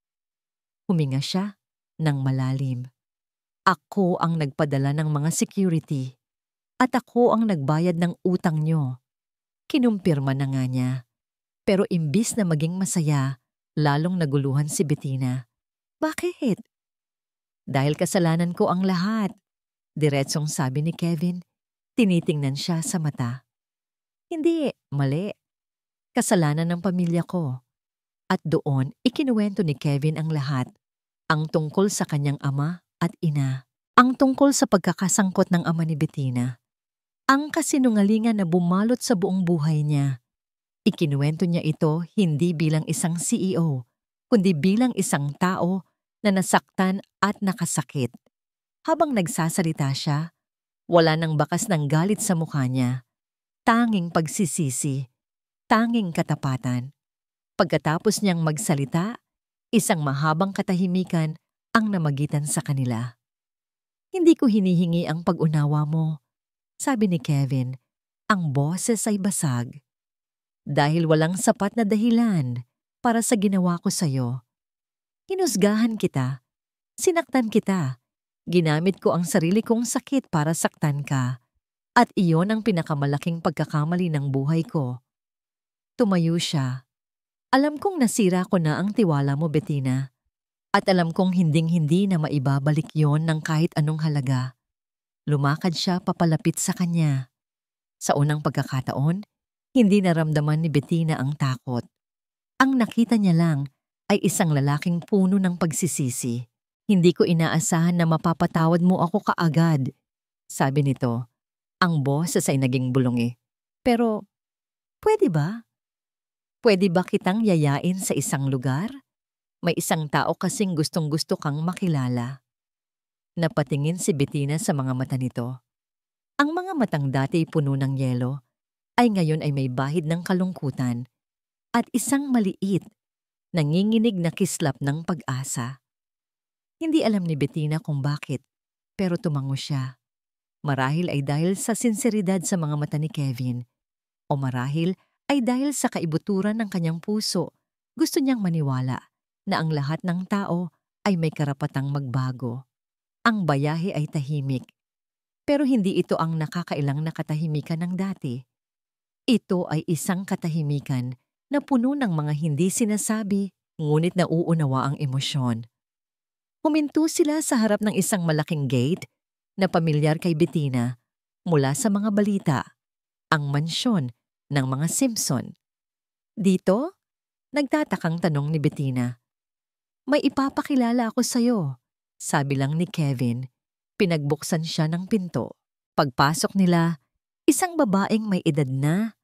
Huminga siya ng malalim. "Ako ang nagpadala ng mga security at ako ang nagbayad ng utang nyo." Kinumpirma na nga niya. Pero imbis na maging masaya, lalong naguluhan si Bettina. "Bakit?" "Dahil kasalanan ko ang lahat," diretsong sabi ni Kevin. Tinitingnan siya sa mata. "Hindi, mali. Kasalanan ng pamilya ko." At doon, ikinuwento ni Kevin ang lahat. Ang tungkol sa kanyang ama at ina. Ang tungkol sa pagkakasangkot ng ama ni Bettina. Ang kasinungalingan na bumalot sa buong buhay niya. Ikinuwento niya ito hindi bilang isang CEO, kundi bilang isang tao na nasaktan at nakasakit. Habang nagsasalita siya, wala nang bakas ng galit sa mukha niya. Tanging pagsisisi, tanging katapatan. Pagkatapos niyang magsalita, isang mahabang katahimikan ang namagitan sa kanila. "Hindi ko hinihingi ang pag-unawa mo," sabi ni Kevin. Ang boses ay basag. "Dahil walang sapat na dahilan para sa ginawa ko sa'yo. Hinusgahan kita, sinaktan kita, ginamit ko ang sarili kong sakit para saktan ka, at iyon ang pinakamalaking pagkakamali ng buhay ko." Tumayo siya. "Alam kong nasira ko na ang tiwala mo, Bettina. At alam kong hinding-hindi na maibabalik yon ng kahit anong halaga." Lumakad siya papalapit sa kanya. Sa unang pagkakataon, hindi naramdaman ni Bettina ang takot. Ang nakita niya lang ay isang lalaking puno ng pagsisisi. "Hindi ko inaasahan na mapapatawad mo ako kaagad," sabi nito. Ang boses ay naging bulong. "Pero, pwede ba? Pwede ba kitang yayain sa isang lugar? May isang tao kasing gustong-gusto kang makilala." Napatingin si Bettina sa mga mata nito. Ang mga matang dati puno ng yelo ay ngayon ay may bahid ng kalungkutan at isang maliit, nanginginig na kislap ng pag-asa. Hindi alam ni Bettina kung bakit, pero tumango siya. Marahil ay dahil sa sinseridad sa mga mata ni Kevin, o marahil ay dahil sa kaibuturan ng kanyang puso. Gusto niyang maniwala na ang lahat ng tao ay may karapatang magbago. Ang bayahe ay tahimik, pero hindi ito ang nakakailang na katahimikan ng dati. Ito ay isang katahimikan na puno ng mga hindi sinasabi, ngunit nauunawa ang emosyon. Huminto sila sa harap ng isang malaking gate na pamilyar kay Bettina mula sa mga balita, ang mansyon ng mga Simpson. "Dito?" nagtatakang tanong ni Bettina. "May ipapakilala ako sa'yo," sabi lang ni Kevin. Pinagbuksan siya ng pinto. Pagpasok nila, isang babaeng may edad na,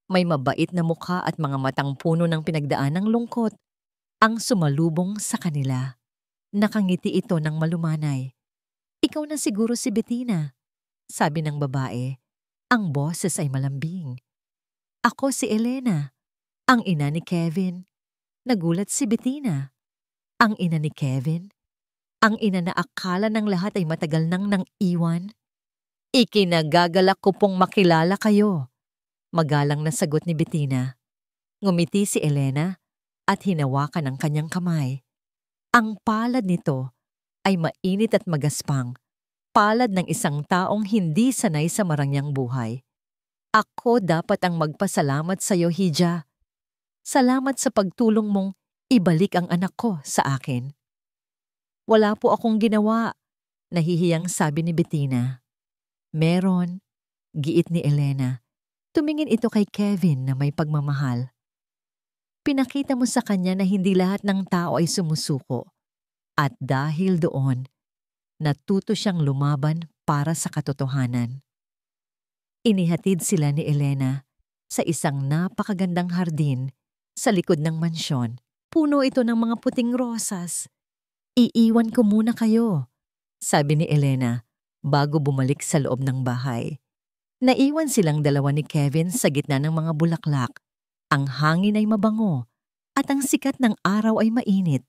may mabait na mukha at mga matang puno ng pinagdaanang lungkot, ang sumalubong sa kanila. Nakangiti ito ng malumanay. "Ikaw na siguro si Bettina," sabi ng babae. Ang boses ay malambing. "Ako si Elena, ang ina ni Kevin." Nagulat si Bettina. Ang ina ni Kevin? Ang ina na akala ng lahat ay matagal nang iwan? Ikinagagalak ko pong makilala kayo. Magalang na sagot ni Bettina. Ngumiti si Elena at hinawakan ang kanyang kamay. Ang palad nito ay mainit at magaspang, palad ng isang taong hindi sanay sa marangyang buhay. Ako dapat ang magpasalamat sa iyo, Hija. Salamat sa pagtulong mong ibalik ang anak ko sa akin. Wala po akong ginawa, nahihiyang sabi ni Bettina. Meron, giit ni Elena. Tumingin ito kay Kevin na may pagmamahal. Pinakita mo sa kanya na hindi lahat ng tao ay sumusuko. At dahil doon, natuto siyang lumaban para sa katotohanan. Inihatid sila ni Elena sa isang napakagandang hardin sa likod ng mansyon. Puno ito ng mga puting rosas. Iiwan ko muna kayo, sabi ni Elena bago bumalik sa loob ng bahay. Naiwan silang dalawa ni Kevin sa gitna ng mga bulaklak. Ang hangin ay mabango at ang sikat ng araw ay mainit.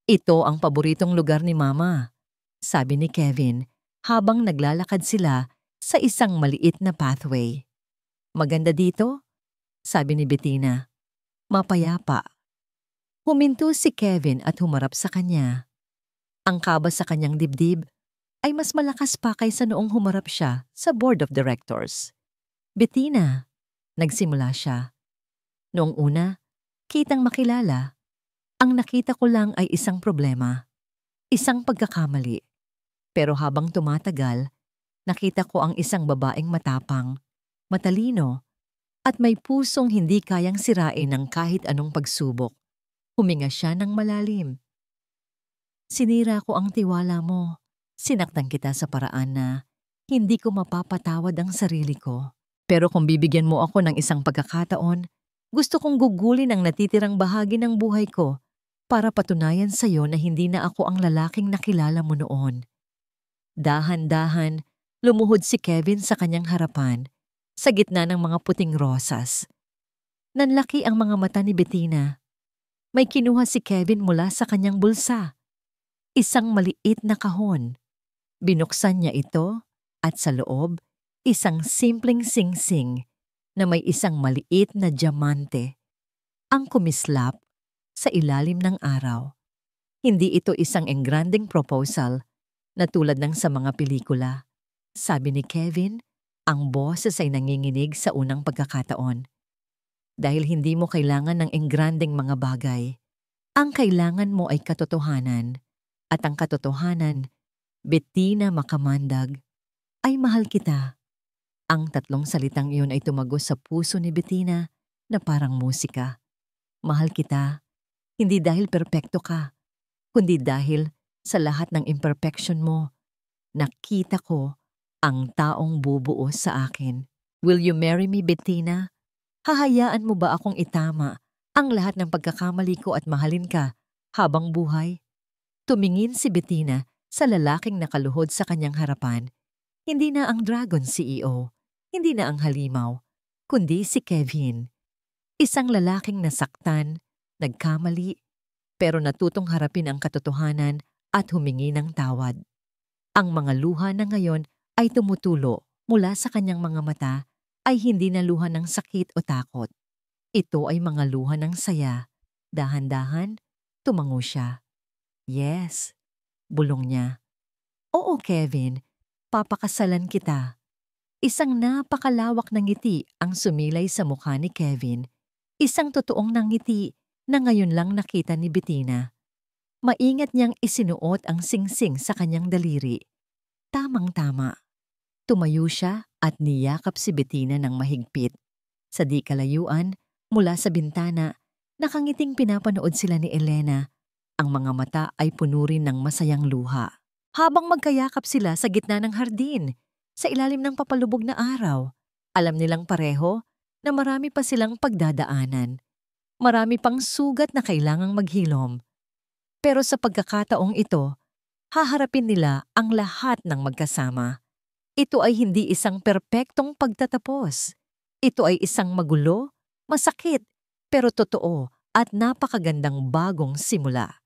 Ito ang paboritong lugar ni Mama, sabi ni Kevin habang naglalakad sila sa isang maliit na pathway. Maganda dito? Sabi ni Bettina. Mapayapa. Huminto si Kevin at humarap sa kanya. Ang kaba sa kanyang dibdib ay mas malakas pa kaysa noong humarap siya sa board of directors. Bettina, nagsimula siya. Noong una, kitang makilala. Ang nakita ko lang ay isang problema, isang pagkakamali. Pero habang tumatagal, nakita ko ang isang babaeng matapang, matalino, at may pusong hindi kayang sirain ng kahit anong pagsubok. Huminga siya ng malalim. Sinira ko ang tiwala mo. Sinaktan kita sa paraan na hindi ko mapapatawad ang sarili ko. Pero kung bibigyan mo ako ng isang pagkakataon, gusto kong gugulin ang natitirang bahagi ng buhay ko para patunayan sa iyo na hindi na ako ang lalaking nakilala mo noon. Dahan-dahan, lumuhod si Kevin sa kanyang harapan, sa gitna ng mga puting rosas. Nanlaki ang mga mata ni Bettina. May kinuha si Kevin mula sa kanyang bulsa. Isang maliit na kahon. Binuksan niya ito at sa loob, isang simpleng singsing na may isang maliit na diamante. Ang kumislap sa ilalim ng araw. Hindi ito isang engranding proposal na tulad ng sa mga pelikula. Sabi ni Kevin, ang boses ay nanginginig sa unang pagkakataon. Dahil hindi mo kailangan ng engranding mga bagay. Ang kailangan mo ay katotohanan. At ang katotohanan, Bettina Makamandag, ay mahal kita. Ang tatlong salitang iyon ay tumagos sa puso ni Bettina na parang musika. Mahal kita, hindi dahil perpekto ka, kundi dahil sa lahat ng imperfection mo, nakita ko ang taong bubuo sa akin. Will you marry me, Bettina? Hahayaan mo ba akong itama ang lahat ng pagkakamali ko at mahalin ka habang buhay? Tumingin si Bettina sa lalaking nakaluhod sa kanyang harapan. Hindi na ang Dragon CEO, hindi na ang halimaw, kundi si Kevin. Isang lalaking nasaktan, nagkamali, pero natutong harapin ang katotohanan at humingi ng tawad. Ang mga luha na ngayon ay tumutulo mula sa kanyang mga mata ay hindi na luha ng sakit o takot. Ito ay mga luha ng saya. Dahan-dahan, tumango siya. Yes, bulong niya. Oo, Kevin, papakasalan kita. Isang napakalawak na ngiti ang sumilay sa mukha ni Kevin. Isang totoong ngiti na ngayon lang nakita ni Bettina. Maingat niyang isinuot ang singsing sa kanyang daliri. Tamang-tama. Tumayo siya at niyakap si Bettina ng mahigpit. Sa di kalayuan, mula sa bintana, nakangiting pinapanood sila ni Elena. Ang mga mata ay puno rin ng masayang luha. Habang magkayakap sila sa gitna ng hardin, sa ilalim ng papalubog na araw, alam nilang pareho na marami pa silang pagdadaanan. Marami pang sugat na kailangang maghilom. Pero sa pagkakataong ito, haharapin nila ang lahat ng magkasama. Ito ay hindi isang perpektong pagtatapos. Ito ay isang magulo, masakit, pero totoo at napakagandang bagong simula.